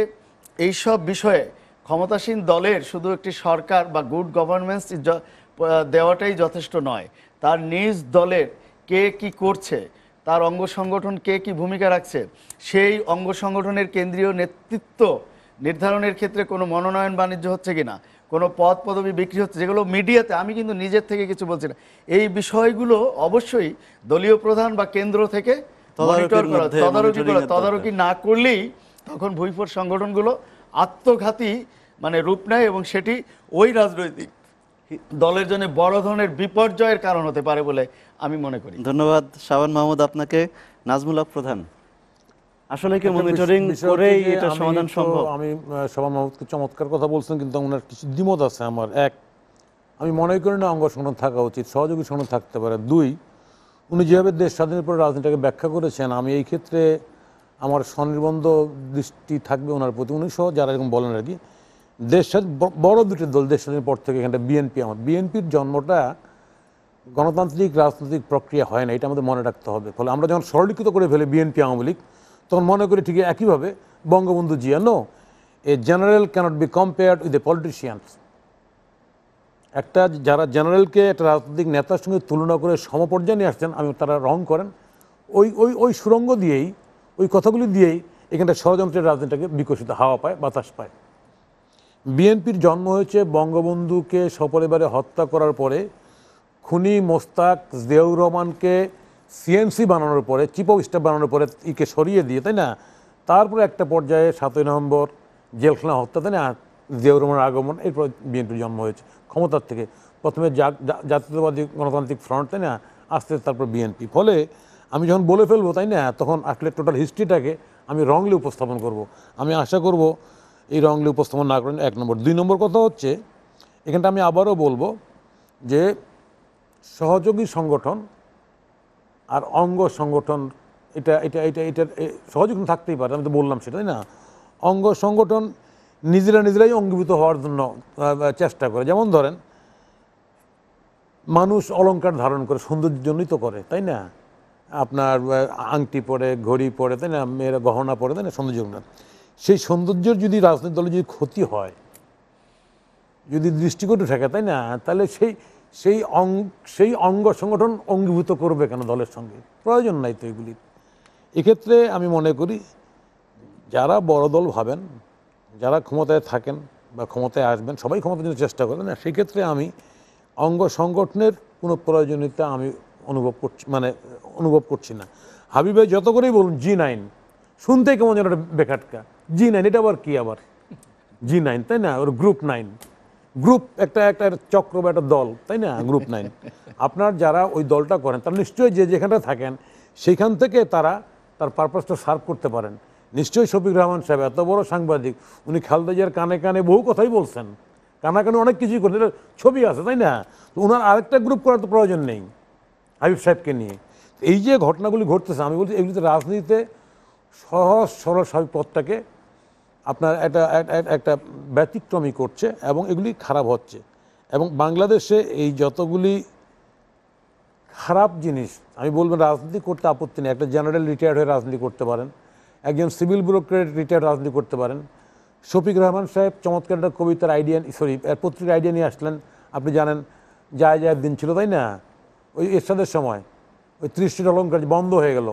S4: এই সব বিষয়ে ক্ষমতাসীন দলের শুধু একটি সরকার বা গুড গভর্নেন্স দেওয়াটাই যথেষ্ট নয়, তার নিজ দলের কে কি করছে, তার অঙ্গ সংগঠন কে কি ভূমিকা রাখছে, সেই অঙ্গ সংগঠনের কেন্দ্রীয় নেতৃত্ব নির্ধারণের ক্ষেত্রে কোনো মনোনয়ন বাণিজ্য হচ্ছে কিনা, কোনো পদ পদবি বিক্রি হচ্ছে, যেগুলো মিডিয়াতে, আমি কিন্তু নিজের থেকে কিছু বলছি না, এই বিষয়গুলো অবশ্যই দলীয় প্রধান বা কেন্দ্র থেকে তদারকি না করলেই তখন ভুইফোর সংগঠনগুলো আত্মঘাতী মানে রূপ নেয়, এবং সেটি ওই রাজনৈতিক দলের জন্য বড় ধরনের বিপর্যয়ের কারণ হতে পারে বলে আমি মনে করি।
S1: ধন্যবাদ শাবান মাহমুদ আপনাকে। নাজমুল হক প্রধান, আসলে কি মনিটরিং করেই এটা সমাধান সম্ভব?
S2: আমি শাবান মাহমুদকে চমৎকার কথা বলছেন, কিন্তু ওনার কিছু দ্বিমত আছে আমার। এক, আমি মনে করি না অঙ্গ সংগঠন থাকা উচিত, সহযোগী সংগঠন থাকতে পারে। 2, উনি যেভাবে দেশ স্বাধীনের পরে রাজনীতিটাকে ব্যাখ্যা করেছেন, আমি এই ক্ষেত্রে আমার স্বনির্বন্ধ দৃষ্টি থাকবে ওনার প্রতি। উনি সহ যারা এরকম বলেন আর কি, দেশ স্বাধীন বড় দুটি দল দেশ স্বাধীনের পর থেকে, এখানটা বিএনপি, আমার বিএনপির জন্মটা গণতান্ত্রিক রাজনৈতিক প্রক্রিয়া হয় না, এটা আমাদের মনে রাখতে হবে। ফলে আমরা যখন সরলীকৃত করে ফেলি বিএনপি আওয়ামী লীগ, তখন মনে করি ঠিক একইভাবে Bangabandhu Zia. No, a general cannot be compared with a politicians. একটা যারা জেনারেলকে একটা রাজনৈতিক নেতার সঙ্গে তুলনা করে সমপর্যায়ে নিয়ে আসছেন, তারা রং করেন। ওই ওই ওই সুরঙ্গ দিয়েই, ওই কথাগুলি দিয়েই এখানটা ষড়যন্ত্রের রাজনীতিটাকে বিকশিত হাওয়া পায়, বাতাস পায়। বিএনপির জন্ম হয়েছে বঙ্গবন্ধুকে সপরিবারে হত্যা করার পরে, খুনি মোস্তাক জিয়াউর রহমানকে সিএমসি বানানোর পরে, চিফ অফ স্টাফ বানানোর পরে ইকে সরিয়ে দিয়ে, তাই না? তারপরে একটা পর্যায়ে 7ই নভেম্বর জেলখানা হত্যা, তাই না, জিয়াউর রহমানের আগমন, এরপর বিএনপির জন্ম হয়েছে ক্ষমতার থেকে। প্রথমে জাতীয়তাবাদী গণতান্ত্রিক ফ্রন্ট, তাই না, আস্তে আস্তে তারপর বিএনপি। ফলে আমি যখন বলে ফেলবো, তাই না, তখন আসলে টোটাল হিস্ট্রিটাকে আমি রংলি উপস্থাপন করব। আমি আশা করব এই রংলি উপস্থাপন না করেন, 1 নম্বর। 2 নম্বর কথা হচ্ছে, এখানটা আমি আবারও বলবো যে সহযোগী সংগঠন আর অঙ্গ সংগঠন, এটা এটা এটা এটা সহযোগী থাকতেই পারে, আমি তো বললাম সেটা, তাই না? অঙ্গ সংগঠন নিজেরাই অঙ্গীভূত হওয়ার জন্য চেষ্টা করে। যেমন ধরেন, মানুষ অলংকার ধারণ করে সৌন্দর্যের জন্যই তো করে, তাই না? আপনার আংটি পরে, ঘড়ি পরে, তাই না, মেয়েরা গহনা পরে, তাই না, সৌন্দর্য। সেই সৌন্দর্যের যদি রাজনৈতিক দলের যদি ক্ষতি হয়, যদি দৃষ্টিকটু থাকে, তাই না, তাহলে সেই অঙ্গ সংগঠন অঙ্গীভূত করবে কেন দলের সঙ্গে? প্রয়োজন নাই তো এগুলির। এক্ষেত্রে আমি মনে করি যারা বড় দল ভাবেন, যারা ক্ষমতায় থাকেন বা ক্ষমতায় আসবেন, সবাই ক্ষমতার জন্য চেষ্টা করেন না, সেক্ষেত্রে আমি অঙ্গ সংগঠনের কোনো প্রয়োজনীয়তা আমি অনুভব করছি না। হাবিব ভাই যত করেই বলুন G9 শুনতে কেমন যেন বেখাটকা। G9 এটা আবার কি আবার G9, তাই না? ওর গ্রুপ 9, গ্রুপ একটা একটা চক্র বা একটা দল, তাই না? গ্রুপ 9। আপনার যারা ওই দলটা করেন তারা নিশ্চয়ই যে যেখানটা থাকেন সেইখান থেকে তারা তার পারপাসটা সার্ভ করতে পারেন। নিশ্চয়ই শফিক রহমান সাহেব এত বড় সাংবাদিক, উনি খালেদা জিয়ার কানে কানে বহু কথাই বলছেন, কানাকানি অনেক কিছুই করেন, এটা ছবি আছে, তাই না? তো ওনার আরেকটা গ্রুপ করার তো প্রয়োজন নেই হাবিব সাহেবকে নিয়ে। এই যে ঘটনাগুলি ঘটতেছে, আমি বলছি এগুলিতে রাজনীতিতে সহজ সরল স্বাভাবিক পথটাকে আপনার একটা ব্যতিক্রমী করছে এবং এগুলি খারাপ হচ্ছে। এবং বাংলাদেশে এই যতগুলি খারাপ জিনিস, আমি বলবো রাজনীতি করতে আপত্তি নেই, একটা জেনারেল রিটায়ার্ড হয়ে রাজনীতি করতে পারেন, একজন সিভিল ব্যুরোক্রেট রিটায়ার্ড রাজনীতি করতে পারেন। শফিক রহমান সাহেব চমৎকার একটা কবিতার আইডিয়া, পত্রিকার আইডিয়া নিয়ে আসলেন। আপনি জানেন যায় যায় দিন ছিল, তাই না? ওই এরশাদের সময় ওই 30টি অলঙ্কার বন্ধ হয়ে গেল,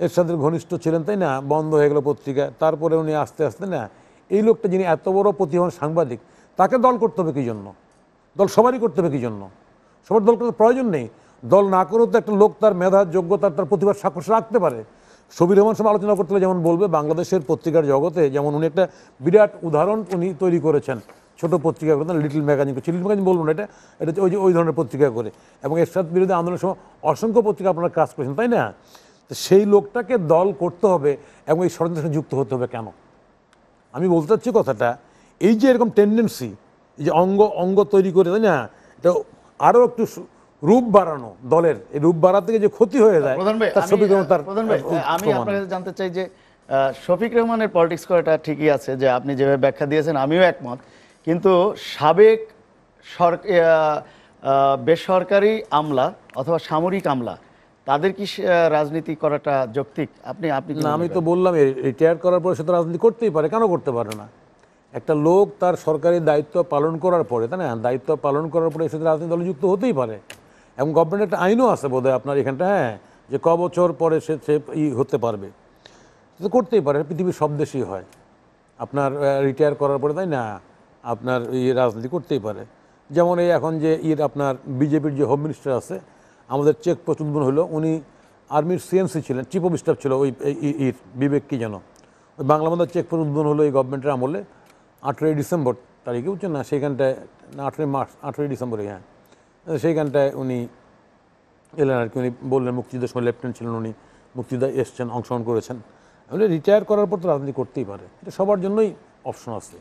S2: এরশাদের ঘনিষ্ঠ ছিলেন, তাই না? বন্ধ হয়ে গেল পত্রিকা। তারপরে উনি আস্তে আস্তে, না, এই লোকটা যিনি এত বড় প্রতিভাবান সাংবাদিক, তাকে দল করতে হবে কী জন্য? দল সবারই করতে হবে কী জন্য? সবার দল করতে প্রয়োজন নেই। দল না করেও তো একটা লোক তার মেধা, যোগ্যতা, তার প্রতিভার সাক্ষর রাখতে পারে। শফিক রহমান সাহেব আলোচনা করতে হলে যেমন বলবে, বাংলাদেশের পত্রিকার জগতে যেমন উনি একটা বিরাট উদাহরণ উনি তৈরি করেছেন। ছোট পত্রিকা করতেন, লিটল ম্যাগাজিন, লিটল ম্যাগাজিন বলবো না, এটা এটা ওই ধরনের পত্রিকা করে, এবং এরশাদ বিরোধী আন্দোলনের সময় অসংখ্য পত্রিকা আপনারা কাজ করেছেন, তাই না? তো সেই লোকটাকে দল করতে হবে এবং এই ষড়যন্ত্রের সাথে যুক্ত হতে হবে কেন? আমি বলতে চাচ্ছি কথাটা, এই যে এরকম টেন্ডেন্সি, এই যে অঙ্গ তৈরি করে, তাই না, এটা আরও একটু রূপ বাড়ানো দলের, এই রূপ বাড়াতে যে ক্ষতি হয়ে যায়।
S4: প্রধান ভাই, আমি আপনার কাছে জানতে চাই যে শফিক রহমানের পলিটিক্স করাটা ঠিকই আছে, যে আপনি যেভাবে ব্যাখ্যা দিয়েছেন আমিও একমত, কিন্তু সাবেক বেসরকারি আমলা অথবা সামরিক আমলা, তাদের কি রাজনীতি করাটা যৌক্তিক? আপনি
S2: না, আমি তো বললাম রিটায়ার করার পরে সে তো রাজনীতি করতেই পারে, কেন করতে পারে না? একটা লোক তার সরকারি দায়িত্ব পালন করার পরে, তাই না, দায়িত্ব পালন করার পরে এর সাথে রাজনীতি দলে যুক্ত হতেই পারে। এবং গভর্নমেন্টের একটা আইনও আছে বোধহয় আপনার এখানটা, হ্যাঁ, যে ক বছর পরে সে হতে পারবে, তো করতেই পারে। পৃথিবীর সব দেশেই হয়, আপনার রিটায়ার করার পরে, তাই না, আপনার রাজনীতি করতেই পারে। যেমন এই এখন যে আপনার বিজেপির যে হোম মিনিস্টার আছে, আমাদের চেক পোস্ট উদ্বোধন হলো, উনি আর্মির CMC ছিলেন, চিফ অফ স্টাফ ছিল, ওই বিবেক কি যেন, ওই বাংলা বান্ধার চেক পোস্ট উদ্বোধন হলো এই গভর্নমেন্টের আমলে 8ই ডিসেম্বর তারিখে, বুঝছেন না, সেইখানটায় 8ই মার্চ, 8ই ডিসেম্বরে, হ্যাঁ, সেইখানটায় উনি এলেন আর কি। উনি বললেন, মুক্তিযুদ্ধের সময় লেফটেন্যান্ট ছিলেন উনি, মুক্তিযোদ্ধা এসছেন, অংশগ্রহণ করেছেন। আমি রিটায়ার করার পর তো রাজনীতি করতেই পারে, এটা সবার জন্যই অপশন আছে।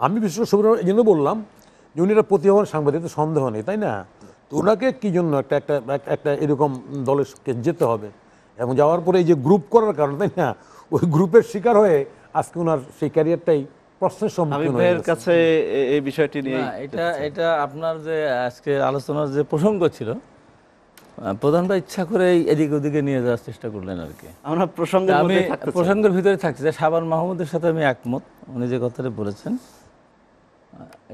S2: আমি বিশেষ করে সবাই এই জন্য বললাম যে উনি একটা প্রতিভাবান সাংবাদিক, তো সন্দেহ নেই, তাই না? তো ওনাকে কী জন্য একটা এরকম দলের যেতে হবে, এবং যাওয়ার পরে এই যে গ্রুপ করার কারণে, তাই না, ওই গ্রুপের শিকার হয়ে আজকে ওনার সেই ক্যারিয়ারটাই প্রশ্নের সম্মুখীন হয়ে গেছে।
S1: কাছে এই বিষয়টি নিয়ে
S3: এটা আপনার যে আজকে আলোচনার যে প্রসঙ্গ ছিল, প্রধান ভাই ইচ্ছা করে এদিকে ওদিকে নিয়ে যাওয়ার চেষ্টা করলেন আর কি।
S1: আমরা
S3: প্রসঙ্গের ভিতরে থাকছি যে শাবান মাহমুদের সাথে আমি একমত, উনি যে কথাটা বলেছেন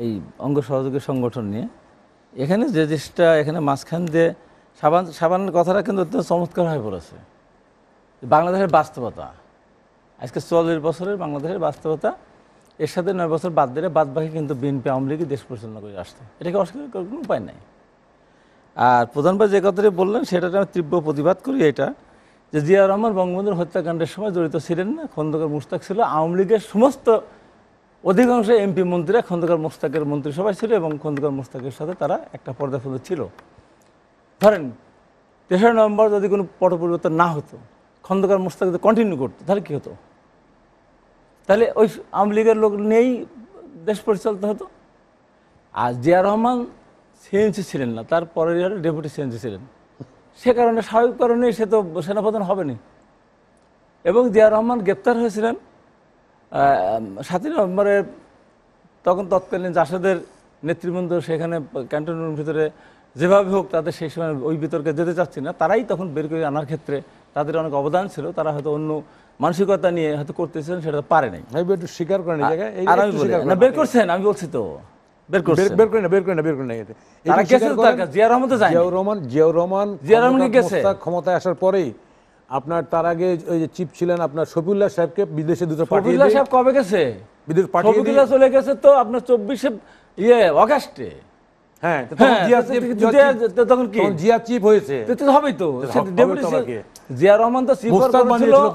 S3: এই অঙ্গ সহযোগী সংগঠন নিয়ে। এখানে যে জিনিসটা এখানে মাঝখান দিয়ে শাবানের কথাটা কিন্তু অত্যন্ত চমৎকার হয়ে পড়েছে। বাংলাদেশের বাস্তবতা, আজকে 44 বছরের বাংলাদেশের বাস্তবতা, এর সাথে 9 বছর বাদ দিলে বাদ বাকি কিন্তু বিএনপি আওয়ামী লীগই দেশ পরিচালনা করে আসছে, এটাকে অস্বীকার করার কোনো উপায় নাই। আর প্রধান ভাই যে কথাটি বললেন সেটাতে আমি তীব্র প্রতিবাদ করি, এটা যে জিয়া রহমান বঙ্গবন্ধুর হত্যাকাণ্ডের সময় জড়িত ছিলেন না, খন্দকার মুশতাক ছিল। আওয়ামী লীগের সমস্ত অধিকাংশ এমপি মন্ত্রীরা খন্দকার মুশতাকের মন্ত্রিসভায় ছিল এবং খন্দকার মুশতাকের সাথে তারা একটা পর্দাফুল ছিল। ধরেন 3রা নভেম্বর যদি কোনো পট পরিবর্তন না হতো, খন্দকার মুশতাক যদি কন্টিনিউ করতো, তাহলে কী হতো? তাহলে ওই আওয়ামী লীগের লোক নিয়েই দেশ পরিচালিত হতো। আর জিয়া রহমান সিএনসি ছিলেন না, তার পরের ইয়ারে ডেপুটি সিএনসি ছিলেন, সে কারণে স্বাভাবিক কারণে সে তো সেনাপ্রধান হবেনি। এবং জিয়া রহমান গ্রেপ্তার হয়েছিলেন 7ই নভেম্বরে, তখন তৎকালীন জাসদের নেতৃবৃন্দ সেখানে ক্যান্টনমেন্টের ভিতরে যেভাবে হোক তাদের সেই সময় ওই বিতর্কে যেতে চাচ্ছি না, তারাই তখন বের করে আনার ক্ষেত্রে তাদের অনেক অবদান ছিল, তারা হয়তো অন্য মানসিকতা নিয়ে হয়তো করতেছিলেন, সেটা পারে নাই।
S2: একটু স্বীকার করেন এই জায়গায়,
S3: আর আমি বলি না বের করছেন, আমি বলছি তো
S2: ক্ষমতায় আসার পরেই আপনার, তার আগে ওই যে চিফ ছিলেন আপনার শফিউল্লাহ সাহেবকে বিদেশে দুটো পাঠিয়ে,
S3: সাহেব কবে গেছে বিদেশ পাঠিয়ে চলে গেছে তো আপনার 24শে অগাস্টে।
S2: হ্যাঁ, তখন কি জিয়া চিফ হয়েছে,
S3: হবেই তো। জিয়া রহমান তো চিফ,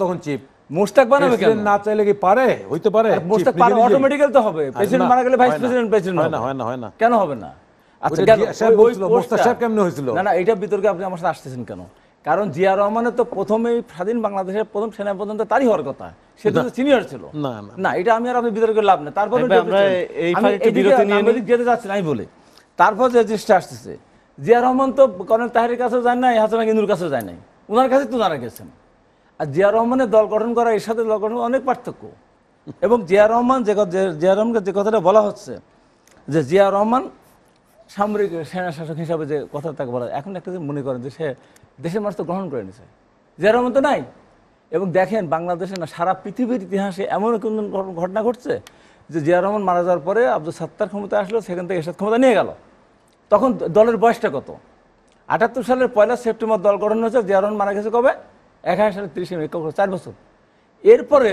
S2: তখন চিফ
S3: মোশতাক বানাবে কেন?
S2: প্রেসিডেন্ট না চাইলে কি পারে, হইতে পারে?
S3: মোশতাক
S2: Chief
S3: পারে,
S2: নিজে নিজেই।
S3: অটোমেটিক্যাল তো হবে। প্রেসিডেন্ট
S2: না,
S3: মারা গেলে ভাইস
S2: হয় না।
S3: প্রেসিডেন্ট প্রেসিডেন্ট
S2: হয়
S3: হবে
S2: না, হয় না, হয় না।
S3: কেন হবে না? আচ্ছা,
S2: ওইটা
S3: কেন?
S2: সাহেব
S3: ওই
S2: বলছিল, মোশতাক
S3: পোস্টটা-
S2: সাহেব কেমনে হয়েছিল?
S3: না, এটা বিতর্কে আপনি আমার সাথে আসতেছেন কেন? কারণ জিয়া রহমানের তো প্রথমেই স্বাধীন বাংলাদেশের প্রথম সেনাপ্রধান তো তারই হওয়ার কথা, সে তো সিনিয়র ছিল।
S2: না, না।
S3: না, এটা আমি আর আপনি বিতর্কে লাভ নেই। তারপরে
S1: তবে আমরা এই ফাঁকে একটু বিরতি নিয়ে নিই।
S3: যেতে যাচ্ছি না আমি বলি। তারপর যে জিনিসটা আসতেছে, জিয়া রহমান তো কর্নেল তাহেরের কাছেও যায় নাই, হাসান ইন্দুর কাছেও যায় নাই, ওনার কাছে তো ওনারা গেছেন। আর জিয়া রহমানের দল গঠন করা এর সাথে দল গঠন অনেক পার্থক্য। এবং জিয়া রহমানকে যে কথাটা বলা হচ্ছে যে জিয়া রহমান সামরিক সেনা শাসক হিসাবে যে কথা তাকে বলা, এখন একটা যে মনে করেন যে সে দেশের মানুষ তো গ্রহণ করে নিছে, জিয়া রহমান তো নাই। এবং দেখেন বাংলাদেশে না, সারা পৃথিবীর ইতিহাসে এমন কোন ঘটনা ঘটছে যে জিয়া রহমান মারা যাওয়ার পরে আব্দুল সাত্তার ক্ষমতায় আসলো, সেখান থেকে এরশাদ ক্ষমতা নিয়ে গেল। তখন দলের বয়সটা কত? ৭৮ সালের ১ সেপ্টেম্বর দল গঠন হয়েছে, জিয়া রহমান মারা গেছে কবে? ১১ সালের ৩০ মে, ৪ বছর। এরপরে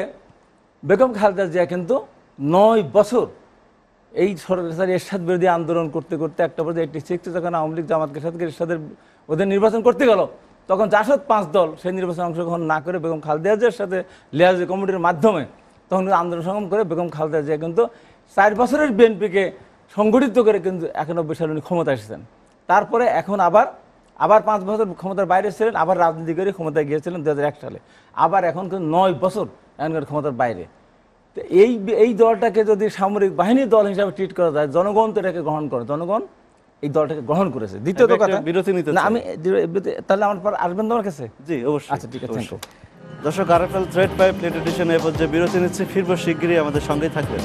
S3: বেগম খালেদা জিয়া কিন্তু ৯ বছর এই সরকারি এরশাদ বিরোধী আন্দোলন করতে করতে একটা পর্যায়ে 86 যখন আওয়ামী লীগ জামাতকে সাথে এরশাদের ওদের নির্বাচন করতে গেল, তখন জাসদ ৫ দল সেই নির্বাচনে অংশগ্রহণ না করে বেগম খালেদা জিয়ার সাথে লিয়াজি কমিটির মাধ্যমে তখন আন্দোলন সংগ্রাম করে বেগম খালেদা জিয়া কিন্তু ৪ বছরের বিএনপিকে সংগঠিত করে কিন্তু ৯১ সালে উনি ক্ষমতা এসেছেন। তারপরে এখন আবার ৫ বছর ক্ষমতার বাইরে ছিলেন, আবার রাজনীতি করে ক্ষমতায় গিয়েছিলেন ২০০১ সালে, আবার এখন কিন্তু ৯ বছর এখনকার ক্ষমতার বাইরে। তো এই দলটাকে যদি সামরিক বাহিনীর দল হিসাবে ট্রিট করা যায়, জনগণ তো এটাকে গ্রহণ করে, জনগণ এই দলটাকে গ্রহণ করেছে। দ্বিতীয়ত
S1: একটা
S3: কথা,
S1: বিরতি নিতে
S3: না
S1: চাই।
S3: আমি তাহলে আমার পর আসবেন তোমার কাছে?
S1: জি অবশ্যই।
S3: আচ্ছা, ঠিক আছে, থ্যাংক ইউ।
S1: দর্শক, আরএফএল থ্রেড পাইপ লেট এডিশনে এ পর্যায়ে বিরতি নিচ্ছি, ফিরবো শিগগিরই, আমাদের সঙ্গেই থাকবেন।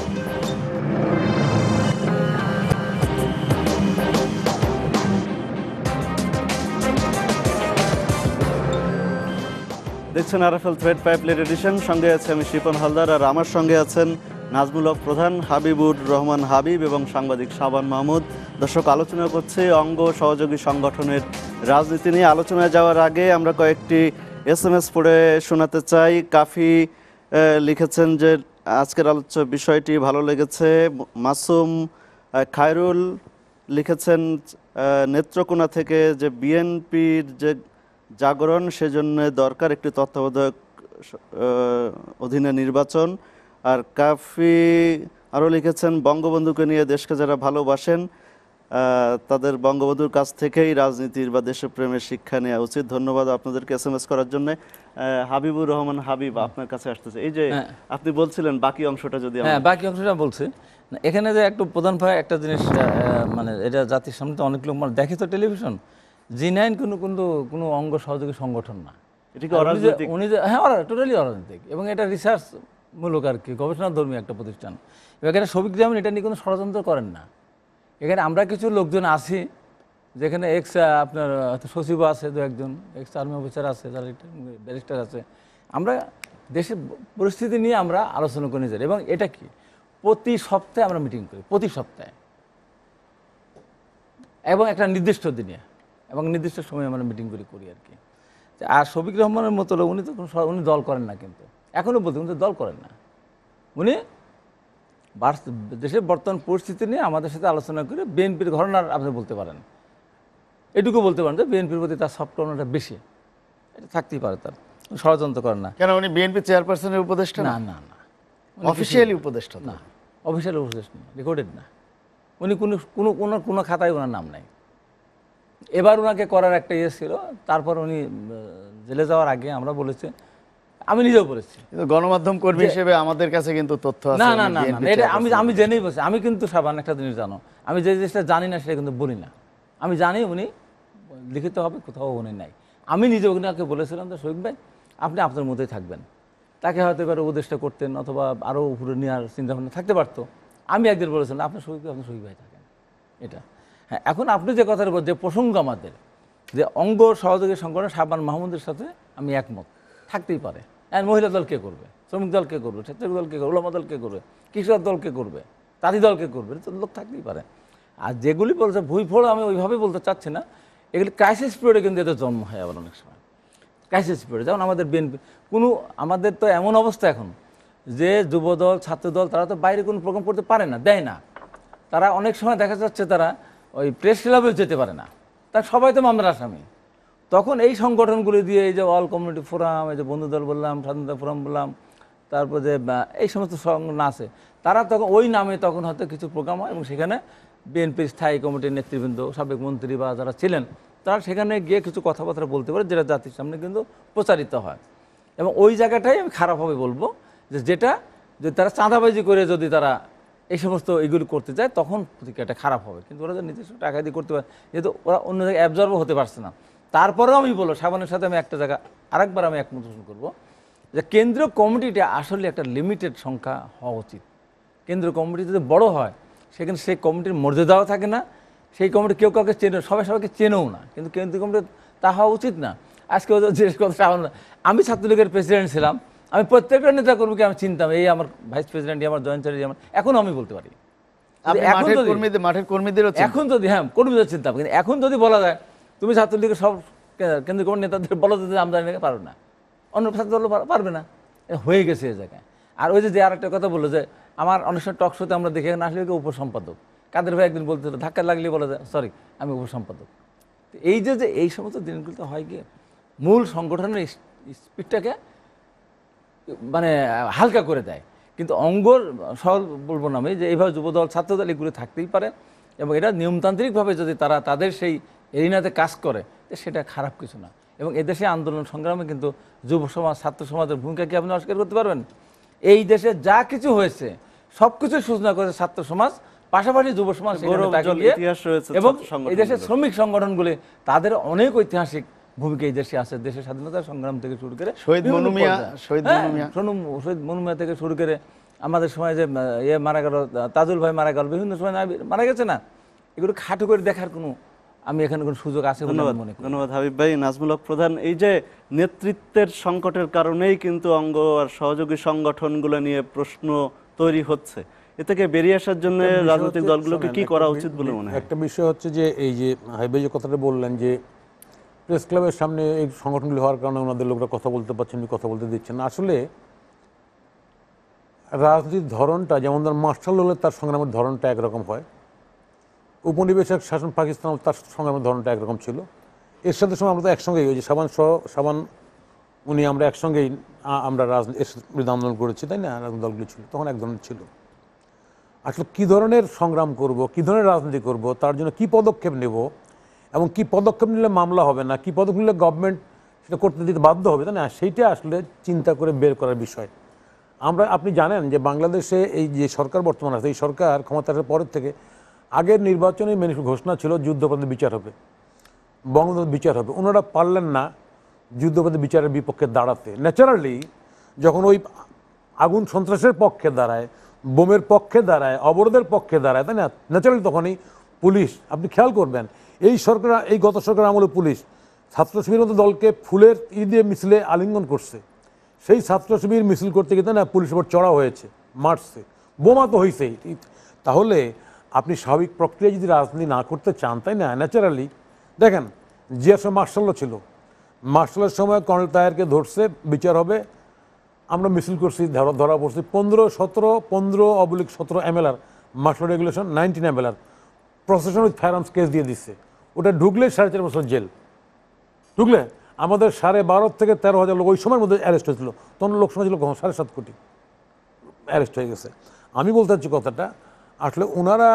S1: দেখছেন RFL thread pipe late edition, সঙ্গে আছে আমি শিপন হালদার, আর আমার সঙ্গে আছেন নাজমুল হক প্রধান, হাবিবুর রহমান হাবিব এবং সাংবাদিক শাবান মাহমুদ। দর্শক, আলোচনা করছে অঙ্গ সহযোগী সংগঠনের রাজনীতি নিয়ে। আলোচনায় যাওয়ার আগে আমরা কয়েকটি SMS পড়ে শোনাতে চাই। কাফি লিখেছেন যে আজকের আলোচ্য বিষয়টি ভালো লেগেছে। মাসুম খায়রুল লিখেছেন নেত্রকোনা থেকে যে বিএনপির যে জাগরণ, সেজন্য দরকার একটি তত্ত্বাবধায়ক অধীনে নির্বাচন। আর কাফি আরও লিখেছেন বঙ্গবন্ধুকে নিয়ে দেশকে যারা ভালোবাসেন তাদের বঙ্গবন্ধুর কাছ থেকেই রাজনীতির বা দেশপ্রেমের শিক্ষা নেওয়া উচিত। ধন্যবাদ আপনাদেরকে SMS করার জন্য। হাবিবুর রহমান হাবিব, আপনার কাছে আসতেছে। এই যে আপনি বলছিলেন বাকি অংশটা যদি
S3: হ্যাঁ, বাকি অংশটা বলছি। না, এখানে যে একটু প্রধান ভাই একটা জিনিস, মানে এটা জাতির সামনে তো অনেক লোক মানে দেখে তো টেলিভিশন, G9 কোনো অঙ্গ সহযোগী সংগঠন না।
S1: এটা কি অরাজনৈতিক?
S3: উনি যে হ্যাঁ, টোটালি অরাজনৈতিক, এবং এটা রিসার্চ মূলক আর কি, গবেষণাধর্মী একটা প্রতিষ্ঠান। এখানে শফিক জামান এটা নিয়ে কোনো ষড়যন্ত্র করেন না। এখানে আমরা কিছু লোকজন আছি, যেখানে আপনার সচিবও আছে, দু একজন আর্মি অফিসার আছে, যারা ব্যারিস্টার আছে। আমরা দেশের পরিস্থিতি নিয়ে আমরা আলোচনা করে নিয়ে যাই, এবং এটা কি প্রতি সপ্তাহে আমরা মিটিং করি, প্রতি সপ্তাহে, এবং একটা নির্দিষ্ট দিনে এবং নির্দিষ্ট সময়ে আমরা মিটিং করি আর কি। আর শফিক রহমানের মতো লোক, উনি তো উনি দল করেন না, কিন্তু এখনও বলতে উনি তো দল করেন না। উনি দেশের বর্তমান পরিস্থিতি নিয়ে আমাদের সাথে আলোচনা করে বিএনপির ঘটনার আপনি বলতে পারেন, এটুকু বলতে পারেন যে বিএনপির প্রতি তার সফট কর্নারটা বেশি, এটা থাকতেই পারে, তার ষড়যন্ত্র করেন না।
S4: কেন উনি বিএনপি চেয়ারপারসনের উপদেষ্টা
S3: না
S4: না?
S3: না না,
S4: অফিসিয়ালি উপদেষ্টা
S3: না, অফিসিয়াল উপদেশ না, রেকর্ডেড না। উনি কোনো খাতায় ওনার নাম নাই। এবার ওনাকে করার একটা ইয়ে ছিল, তারপর উনি জেলে যাওয়ার আগে আমরা বলেছি, আমি নিজেও বলেছি,
S4: কিন্তু গণমাধ্যম কর্মী হিসেবে আমাদের কাছে কিন্তু তথ্য আছে।
S3: না না না না, এটা আমি জেনেই বলছি। আমি কিন্তু সাবান একটা জিনিস জানো, আমি যে জিনিসটা জানি না সেটা কিন্তু বলি না। আমি জানি উনি লিখিত হবে, কোথাও উনি নাই। আমি নিজে ওনাকে বলেছিলাম যে শফিক ভাই, আপনি আপনার মধ্যেই থাকবেন। তাকে হয়তো এবার উপদেশটা করতেন, অথবা আরও উপরে নেওয়ার চিন্তাভাবনা থাকতে পারতো। আমি একদিন বলেছিলাম আপনার শফিক ভাই থাকেন। এটা হ্যাঁ, এখন আপনি যে কথাটা যে প্রসঙ্গ আমাদের যে অঙ্গ সহযোগী সংগঠন শাবান মাহমুদের সাথে আমি একমত, থাকতেই পারে। আর মহিলা দল কে করবে, শ্রমিক দল কে করবে, ছাত্রলীগ দল কে করবে, ওলামা দল কে করবে, কৃষক দল কে করবে, তাঁতি দল কে করবে, তো লোক থাকতেই পারে। আর যেগুলি বলছে ভুইফোড়, আমি ওইভাবে বলতে চাচ্ছি না। এগুলি ক্রাইসিস পিরিয়ডে কিন্তু এদের জন্ম হয় আবার অনেক সময়, ক্রাইসিস পিরিয়ড। যেমন আমাদের বিএনপি আমাদের তো এমন অবস্থা এখন যে যুবদল ছাত্রদল তারা তো বাইরে কোনো প্রোগ্রাম করতে পারে না, দেয় না। তারা অনেক সময় দেখা যাচ্ছে তারা ওই প্রেস ক্লাবেও যেতে পারে না, তার সবাই তো মামলার আসামি। তখন এই সংগঠনগুলি দিয়ে এই যে অল কমিউনিটি ফোরাম, এই যে বন্ধুদল বললাম, স্বাধীনতা ফোরাম বললাম, তারপর যে এই সমস্ত সংগঠন আছে, তারা তখন ওই নামে তখন হয়তো কিছু প্রোগ্রাম হয় এবং সেখানে বিএনপির স্থায়ী কমিটির নেতৃবৃন্দ, সাবেক মন্ত্রী বা যারা ছিলেন, তারা সেখানে গিয়ে কিছু কথাবার্তা বলতে পারে, যেটা জাতির সামনে কিন্তু প্রচারিত হয়। এবং ওই জায়গাটাই আমি খারাপভাবে বলবো যে যেটা যদি তারা চাঁদাবাজি করে যদি তারা এই সমস্ত এইগুলি করতে চায়, তখন প্রতিক্রিয়াটা খারাপ হবে। কিন্তু ওরা যে নিজস্ব টাকা দিয়ে করতে পারে, যেহেতু ওরা অন্য জায়গায় অ্যাবজর্বও হতে পারছে না। তারপরেও আমি বলবো, সাবানের সাথে আমি একটা জায়গা আরেকবার আমি একমত পোষণ করবো যে কেন্দ্রীয় কমিটিটা আসলে একটা লিমিটেড সংখ্যা হওয়া উচিত। কেন্দ্রীয় কমিটি যদি বড় হয়, সেখানে সেই কমিটির মর্যাদাও থাকে না, সেই কমিটি কেউ কাউকে চেনে, সবাই সবাইকে চেনেও না। কিন্তু কেন্দ্রীয় কমিটি তা হওয়া উচিত না। আজকে যে কথা, আমি ছাত্রলীগের প্রেসিডেন্ট ছিলাম, আমি প্রত্যেকটা নেতা কর্মীকে আমি চিনতাম, এই আমার ভাইস প্রেসিডেন্ট, আমার জয়েন্ট সেক্রেটারি, আমার এখনও আমি বলতে পারি।
S4: মাঠের কর্মীদেরও
S3: এখন যদি, হ্যাঁ, কর্মীদের চিন্তা, কিন্তু এখন যদি বলা যায় তুমি ছাত্রলীগের সব কেন্দ্রীয় কমিটির নেতাদের বলা যদি আমদানি পারবে না, অন্য ছাত্র দল পারবে না, হয়ে গেছে এই জায়গায়। আর ওই যে আরেকটা কথা বললো যে আমার অনেক সময় টক শোতে আমরা দেখে আসলে উপসম্পাদক, কাদের ভাই একদিন বলতে ধাক্কা লাগলে বলা যায় সরি আমি উপসম্পাদক। এই যে এই সমস্ত দিনগুলোতে হয় গিয়ে মূল সংগঠনের স্পিডটাকে মানে হালকা করে দেয়। কিন্তু অঙ্গর সহজ বলবো না আমি, যে এইভাবে যুবদল, ছাত্রদল এগুলো থাকতেই পারে এবং এটা নিয়মতান্ত্রিকভাবে যদি তারা তাদের সেই এরিনাতে কাজ করে, সেটা খারাপ কিছু না। এবং এদেশে আন্দোলন সংগ্রামে কিন্তু যুব সমাজ, ছাত্র সমাজের ভূমিকা কি আপনি অস্বীকার করতে পারবেন? এই দেশে যা কিছু হয়েছে সব কিছু সূচনা করেছে ছাত্র সমাজ, পাশাপাশি যুব সমাজ, এবং এই দেশের শ্রমিক সংগঠনগুলি, তাদের অনেক ঐতিহাসিক ভূমিকা এই দেশে আছে। দেশের স্বাধীনতা সংগ্রাম থেকে শুরু করে শহীদ মনুমিয়া থেকে শুরু করে আমাদের সময় যে মারা গেল, তাজুল ভাই মারা গেল, বিভিন্ন সময় মারা গেছে না, এগুলো খাটো করে দেখার কোনো আমি এখানে কোনো সুযোগ আছে বলে মনে করি।
S1: ধন্যবাদ হাবিব ভাই। নাজমুল হক প্রধান, এই যে নেতৃত্বের সংকটের কারণেই কিন্তু অঙ্গ আর সহযোগী সংগঠনগুলো নিয়ে প্রশ্ন তৈরি হচ্ছে, এ থেকে বেরিয়ে আসার জন্য রাজনৈতিক দলগুলোকে কি করা উচিত বলে মনে হয়?
S2: একটা বিষয় হচ্ছে যে এই যে হাবিব ভাই যে কথাটা বললেন যে প্রেস ক্লাবের সামনে এই সংগঠনগুলি হওয়ার কারণে ওনাদের লোকরা কথা বলতে পারছেন, কথা বলতে দিচ্ছেন না। আসলে রাজনীতির ধরনটা যেমন ধর মার্শাল হলে তার সংগ্রামের ধরনটা একরকম হয়, উপনিবেশক শাসন পাকিস্তান তার সংগ্রামের ধরনটা একরকম ছিল। এর সাথে সময় আমরা তো একসঙ্গেই ওই যে সাবান উনি আমরা একসঙ্গেই আমরা রাজনীতি আন্দোলন করেছি, তাই না? রাজনৈতিক দলগুলি ছিল তখন এক ধরনের ছিল। আসলে কী ধরনের সংগ্রাম করব, কী ধরনের রাজনীতি করব, তার জন্য কী পদক্ষেপ নেব এবং কী পদক্ষেপ নিলে মামলা হবে না, কী পদক্ষেপ নিলে গভর্নমেন্ট সেটা করতে দিতে বাধ্য হবে, তাই না? সেইটা আসলে চিন্তা করে বের করার বিষয়। আপনি জানেন যে বাংলাদেশে এই যে সরকার বর্তমান আছে, এই সরকার ক্ষমতা আসার পরের থেকে আগের নির্বাচনে ঘোষণা ছিল যুদ্ধাপরাধের বিচার হবে, বঙ্গবন্ধুর বিচার হবে। ওনারা পারলেন না যুদ্ধাপরাধের বিচারের বিপক্ষে দাঁড়াতে। ন্যাচারালি যখন ওই আগুন সন্ত্রাসের পক্ষে দাঁড়ায়, বোমের পক্ষে দাঁড়ায়, অবরোধের পক্ষে দাঁড়ায়, তাই না? ন্যাচারালি তখনই পুলিশ, আপনি খেয়াল করবেন এই গত সরকার আমলে পুলিশ ছাত্র শিবিরের মতো দলকে ফুলের দিয়ে মিছিলে আলিঙ্গন করছে। সেই ছাত্র শিবির মিছিল করতে গিয়ে না পুলিশের উপর চড়া হয়েছে, মারছে, বোমা তো হয়েছেই। তাহলে আপনি স্বাভাবিক প্রক্রিয়া যদি রাজনীতি না করতে চান, তাই না, ন্যাচারালি দেখেন জিয়ার সময় মার্শালও ছিল, মার্শালের সময় কর্নেল তাহেরকে ধরছে, বিচার হবে, আমরা মিছিল করছি, ধরা পড়ছি 15/17 MLR martial regulation 19 MLR possession with firearms case দিয়ে দিচ্ছে। ওটা ঢুকলে 4.5 বছর জেল, ঢুকলে আমাদের 12.5 থেকে 13,000 লোক ওই সময়ের মধ্যে অ্যারেস্ট হয়েছিল। তখন লোক সংখ্যা ছিল 7.5 কোটি অ্যারেস্ট হয়ে গেছে। আমি বলতে চাচ্ছি কথাটা, আসলে ওনারা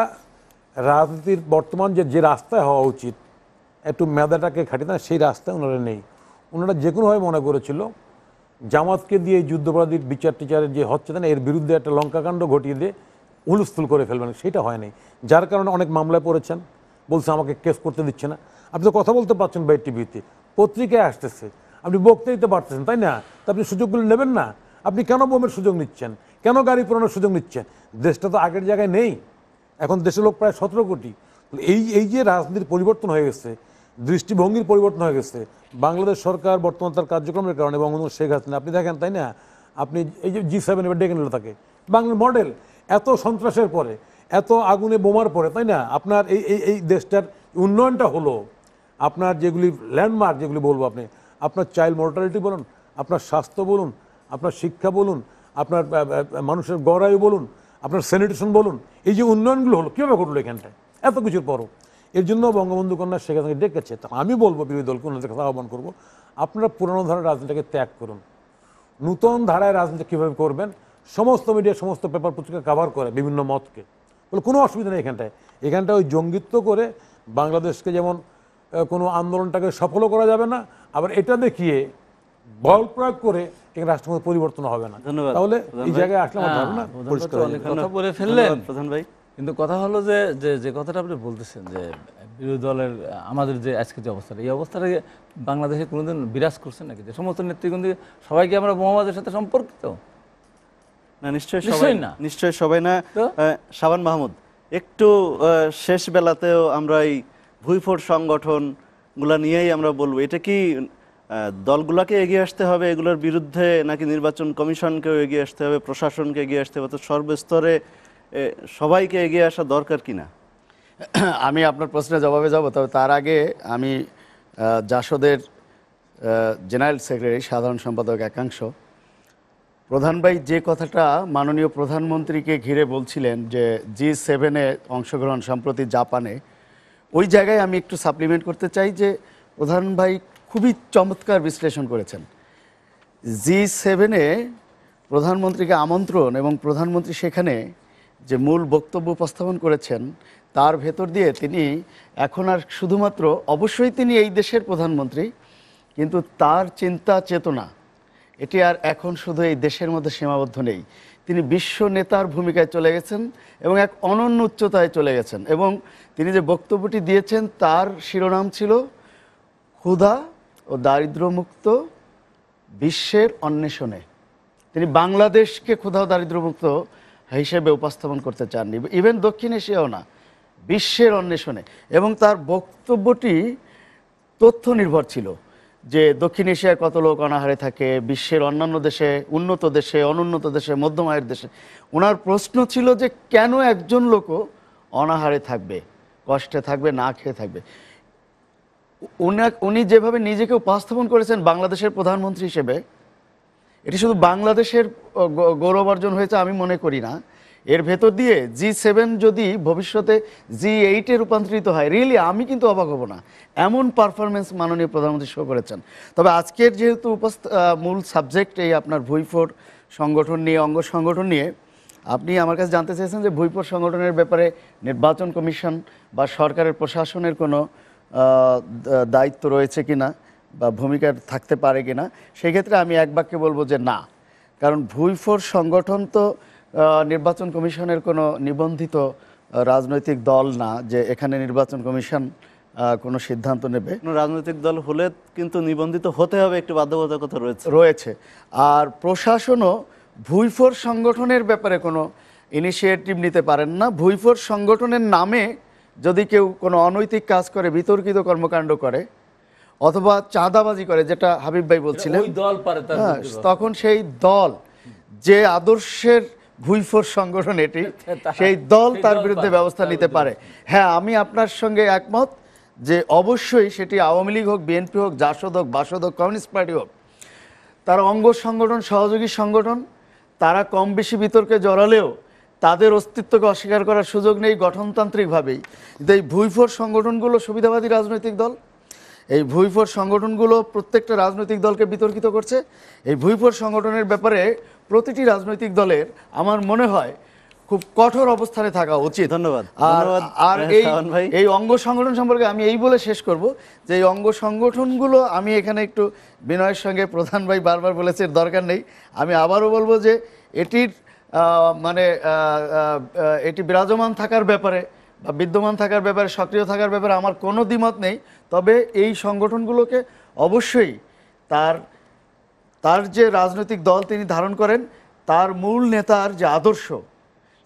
S2: রাজনীতির বর্তমান যে রাস্তায় হওয়া উচিত, একটু মেধাটাকে খাটি না, সেই রাস্তায় ওনারা নেই। ওনারা যে কোনোভাবে মনে করেছিল জামাতকে দিয়ে যুদ্ধাপরাধীর টিচারের যে হচ্ছে না, এর বিরুদ্ধে একটা লঙ্কাকাণ্ড ঘটিয়ে দিয়ে হুলস্থুল করে ফেলবেন, সেটা হয়নি। যার কারণে অনেক মামলায় পড়েছেন, বলছে আমাকে কেস করতে দিচ্ছে না। আপনি তো কথা বলতে পারছেন বাই টিভিতে, পত্রিকায় আসতেছে, আপনি বক্তৃতা দিতে পারতেছেন, তাই না? তো আপনি সুযোগগুলো নেবেন না? আপনি কেন বোমের সুযোগ নিচ্ছেন, কেন গাড়ি পোড়ানোর সুযোগ নিচ্ছেন? দেশটা তো আগের জায়গায় নেই, এখন দেশের লোক প্রায় 17 কোটি। এই যে রাজনীতির পরিবর্তন হয়ে গেছে, দৃষ্টিভঙ্গির পরিবর্তন হয়ে গেছে বাংলাদেশ সরকার বর্তমান তার কার্যক্রমের কারণে, এবং শেখ হাসিনা আপনি দেখেন, তাই না? আপনি এই যে G7 এবার ডেকে নিল তাকে, বাংলার মডেল, এত সন্ত্রাসের পরে, এত আগুনে বোমার পরে, তাই না? আপনার এই দেশটার উন্নয়নটা হলো, আপনার যেগুলি ল্যান্ডমার্ক যেগুলি বলবো, আপনার চাইল্ড মর্টালিটি বলুন, আপনার স্বাস্থ্য বলুন, আপনার শিক্ষা বলুন, আপনার মানুষের গড়ায়ু বলুন, আপনার স্যানিটেশন বলুন, এই যে উন্নয়নগুলো হলো কীভাবে ঘটলো এখানটায় এত কিছুর পরও, এর জন্য বঙ্গবন্ধু কন্যা শেখ হাসিনাকে ডেকেছে। তা আমি বলবো বিরোধী দলকে ওনাদের কথা আহ্বান করবো, আপনারা পুরানো ধারার রাজনীতিকে ত্যাগ করুন, নূতন ধারায় রাজনীতি কীভাবে করবেন সমস্ত মিডিয়া সমস্ত পেপার পত্রিকা কাভার করে বিভিন্ন মতকে, বলে কোনো অসুবিধা নেই। এখানটায় ওই জঙ্গিত্ব করে বাংলাদেশকে যেমন কোনো আন্দোলনটাকে সফলও করা যাবে না, আবার এটা দেখিয়ে বল প্রয়োগ করে এখানে রাষ্ট্রপতি পরিবর্তন হবে না।
S1: ধন্যবাদ।
S2: তাহলে এই জায়গায় আসলে আমার ধারণা
S3: প্রধান
S2: পরিষ্কার
S3: তো
S2: হয়ে
S3: অনেক
S2: যাবে।
S3: কথা বলে ফেললেন,
S1: প্রধান ভাই।
S3: কিন্তু কথা হলো যে যে কথাটা আপনি বলতেছেন যে বিরোধী দলের আমাদের যে আজকে যে অবস্থাটা, এই অবস্থাটা বাংলাদেশে কোনোদিন বিরাজ করছে নাকি? যে সমস্ত নেতৃবৃন্দ সবাইকে আমরা মোহাম্মদের সাথে সম্পর্কিত?
S1: না, নিশ্চয়ই
S3: নিশ্চয়ই না।
S1: নিশ্চয়ই সবাই না।
S3: তো?
S1: শাবান মাহমুদ, একটু শেষ বেলাতেও আমরা এই ভুইফোড় সংগঠনগুলা নিয়েই আমরা বলবো, এটা কি দলগুলাকে এগিয়ে আসতে হবে এগুলোর বিরুদ্ধে, নাকি নির্বাচন কমিশনকেও এগিয়ে আসতে হবে, প্রশাসনকে এগিয়ে আসতে হবে? তো সর্বস্তরে সবাইকে এগিয়ে আসা দরকার কিনা?
S4: আমি আপনার প্রশ্নের জবাবে যাব, তবে তার আগে আমি জাসদের জেনারেল সেক্রেটারি সাধারণ সম্পাদক একাংশ প্রধান ভাই যে কথাটা মাননীয় প্রধানমন্ত্রীকে ঘিরে বলছিলেন যে G7-এ অংশগ্রহণ সম্প্রতি জাপানে, ওই জায়গায় আমি একটু সাপ্লিমেন্ট করতে চাই যে প্রধান ভাই খুবই চমৎকার বিশ্লেষণ করেছেন। G7-এ প্রধানমন্ত্রীকে আমন্ত্রণ এবং প্রধানমন্ত্রী সেখানে যে মূল বক্তব্য উপস্থাপন করেছেন তার ভেতর দিয়ে তিনি এখন আর শুধুমাত্র, অবশ্যই তিনি এই দেশের প্রধানমন্ত্রী, কিন্তু তার চিন্তা চেতনা এটি আর এখন শুধু এই দেশের মধ্যে সীমাবদ্ধ নেই। তিনি বিশ্ব নেতার ভূমিকায় চলে গেছেন এবং এক অনন্য উচ্চতায় চলে গেছেন। এবং তিনি যে বক্তব্যটি দিয়েছেন তার শিরোনাম ছিল ক্ষুধা ও দারিদ্র্যমুক্ত বিশ্বের অন্বেষণে। তিনি বাংলাদেশকে ক্ষুধা ও দারিদ্র্যমুক্ত হিসেবে উপস্থাপন করতে চাননি, ইভেন দক্ষিণ এশিয়াও না, বিশ্বের অন্বেষণে। এবং তার বক্তব্যটি তথ্য নির্ভর ছিল যে দক্ষিণ এশিয়ায় কত লোক অনাহারে থাকে, বিশ্বের অন্যান্য দেশে, উন্নত দেশে, অনুন্নত দেশে, মধ্যম আয়ের দেশে। ওনার প্রশ্ন ছিল যে কেন একজন লোকও অনাহারে থাকবে, কষ্টে থাকবে, না খেয়ে থাকবে। উনি যেভাবে নিজেকে উপস্থাপন করেছেন বাংলাদেশের প্রধানমন্ত্রী হিসেবে, এটি শুধু বাংলাদেশের গৌরব অর্জন হয়েছে আমি মনে করি না। এর ভেতর দিয়ে G7 যদি ভবিষ্যতে G8-এ রূপান্তরিত হয়, রিয়েলি আমি কিন্তু অবাক হব না। এমন পারফরমেন্স মাননীয় প্রধানমন্ত্রী শো করেছেন। তবে আজকের যেহেতু মূল সাবজেক্ট এই আপনার ভুইফোড় সংগঠন নিয়ে, অঙ্গ সংগঠন নিয়ে, আপনি আমার কাছে জানতে চেয়েছেন যে ভুইফোড় সংগঠনের ব্যাপারে নির্বাচন কমিশন বা সরকারের প্রশাসনের কোনো দায়িত্ব রয়েছে কিনা বা ভূমিকা থাকতে পারে কিনা। সেক্ষেত্রে আমি এক বাক্যে বলবো যে না, কারণ ভুইফোড় সংগঠন তো নির্বাচন কমিশনের কোনো নিবন্ধিত রাজনৈতিক দল না যে এখানে নির্বাচন কমিশন কোনো সিদ্ধান্ত নেবে।
S1: কোনো রাজনৈতিক দল হলে কিন্তু নিবন্ধিত হতে হবে, একটু বাধ্যবাধকতা রয়েছে।
S4: আর প্রশাসনও ভুইফোড় সংগঠনের ব্যাপারে কোনো ইনিশিয়েটিভ নিতে পারেন না। ভুইফোড় সংগঠনের নামে যদি কেউ কোনো অনৈতিক কাজ করে, বিতর্কিত কর্মকাণ্ড করে অথবা চাঁদাবাজি করে, যেটা হাবিব ভাই বলছিলেন, তখন সেই দল যে আদর্শের ভুইফোড় সংগঠন এটি, সেই দল তার বিরুদ্ধে ব্যবস্থা নিতে পারে। হ্যাঁ, আমি আপনার সঙ্গে একমত যে অবশ্যই সেটি আওয়ামী লীগ হোক, বিএনপি হোক, জাসদ হোক, বাসদ হোক, কমিউনিস্ট পার্টি হোক, তারা অঙ্গ সংগঠন, সহযোগী সংগঠন, তারা কম বেশি বিতর্কে জড়ালেও তাদের অস্তিত্বকে অস্বীকার করার সুযোগ নেই গঠনতান্ত্রিকভাবেই। কিন্তু এই ভুইফোড় সংগঠনগুলো সুবিধাবাদী রাজনৈতিক দল, এই ভুইফোড় সংগঠনগুলো প্রত্যেকটা রাজনৈতিক দলকে বিতর্কিত করছে। এই ভুইফোড় সংগঠনের ব্যাপারে প্রতিটি রাজনৈতিক দলের আমার মনে হয় খুব কঠোর অবস্থানে থাকা উচিত।
S1: ধন্যবাদ।
S4: আর এই অঙ্গ সংগঠন সম্পর্কে আমি এই বলে শেষ করব যে এই অঙ্গ সংগঠনগুলো, আমি এখানে একটু বিনয়ের সঙ্গে প্রধান ভাই বারবার বলেছে দরকার নেই, আমি আবারও বলবো যে এটির এটি বিরাজমান থাকার ব্যাপারে বা বিদ্যমান থাকার ব্যাপারে, সক্রিয় থাকার ব্যাপারে আমার কোনো দ্বিমত নেই। তবে এই সংগঠনগুলোকে অবশ্যই তার যে রাজনৈতিক দল তিনি ধারণ করেন, তার মূল নেতার যে আদর্শ,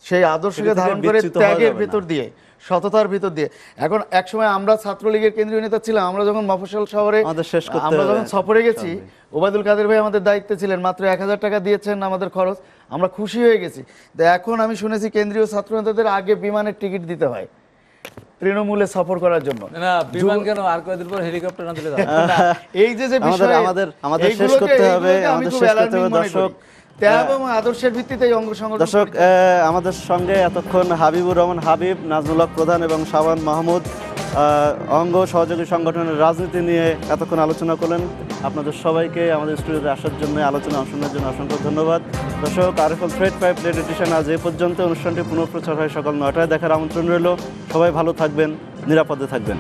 S4: সেই আদর্শকে ধারণ করে ত্যাগের ভিতর দিয়ে, সততার ভিতর দিয়ে। এখন একসময় আমরা ছাত্রলীগের কেন্দ্রীয় নেতা ছিলাম, আমরা যখন মফস্বল শহরে আমরা যখন সফরে গেছি, ওবায়দুল কাদের ভাই আমাদের দায়িত্বে ছিলেন, মাত্র 1000 টাকা দিয়েছেন আমাদের খরচ, আমরা খুশি হয়ে গেছি। এখন আমি শুনেছি কেন্দ্রীয় ছাত্র নেতাদের আগে বিমানের টিকিট দিতে হয় তৃণমূলে সফর করার জন্য।
S3: না, বিমান কেন, আর কয়েকদিন পর হেলিকপ্টার না দিলে
S4: এই যে বিষয়,
S1: আমাদের শেষ করতে হবে, দর্শক।
S4: আদর্শের ভিত্তিতে এই অঙ্গ সংগঠন।
S1: দর্শক, আমাদের সঙ্গে এতক্ষণ হাবিবুর রহমান হাবিব, নাজমুল হক প্রধান এবং শাবান মাহমুদ অঙ্গ সহযোগী সংগঠনের রাজনীতি নিয়ে এতক্ষণ আলোচনা করলেন। আপনাদের সবাইকে আমাদের স্টুডিওতে আসার জন্য, আলোচনা অংশগ্রহণের জন্য অসংখ্য ধন্যবাদ। দর্শক, RFL thread pipe late edition আজ এই পর্যন্ত। অনুষ্ঠানটি পুনঃপ্রচার হয় সকাল 9টায়। দেখার আমন্ত্রণ রইল। সবাই ভালো থাকবেন, নিরাপদে থাকবেন।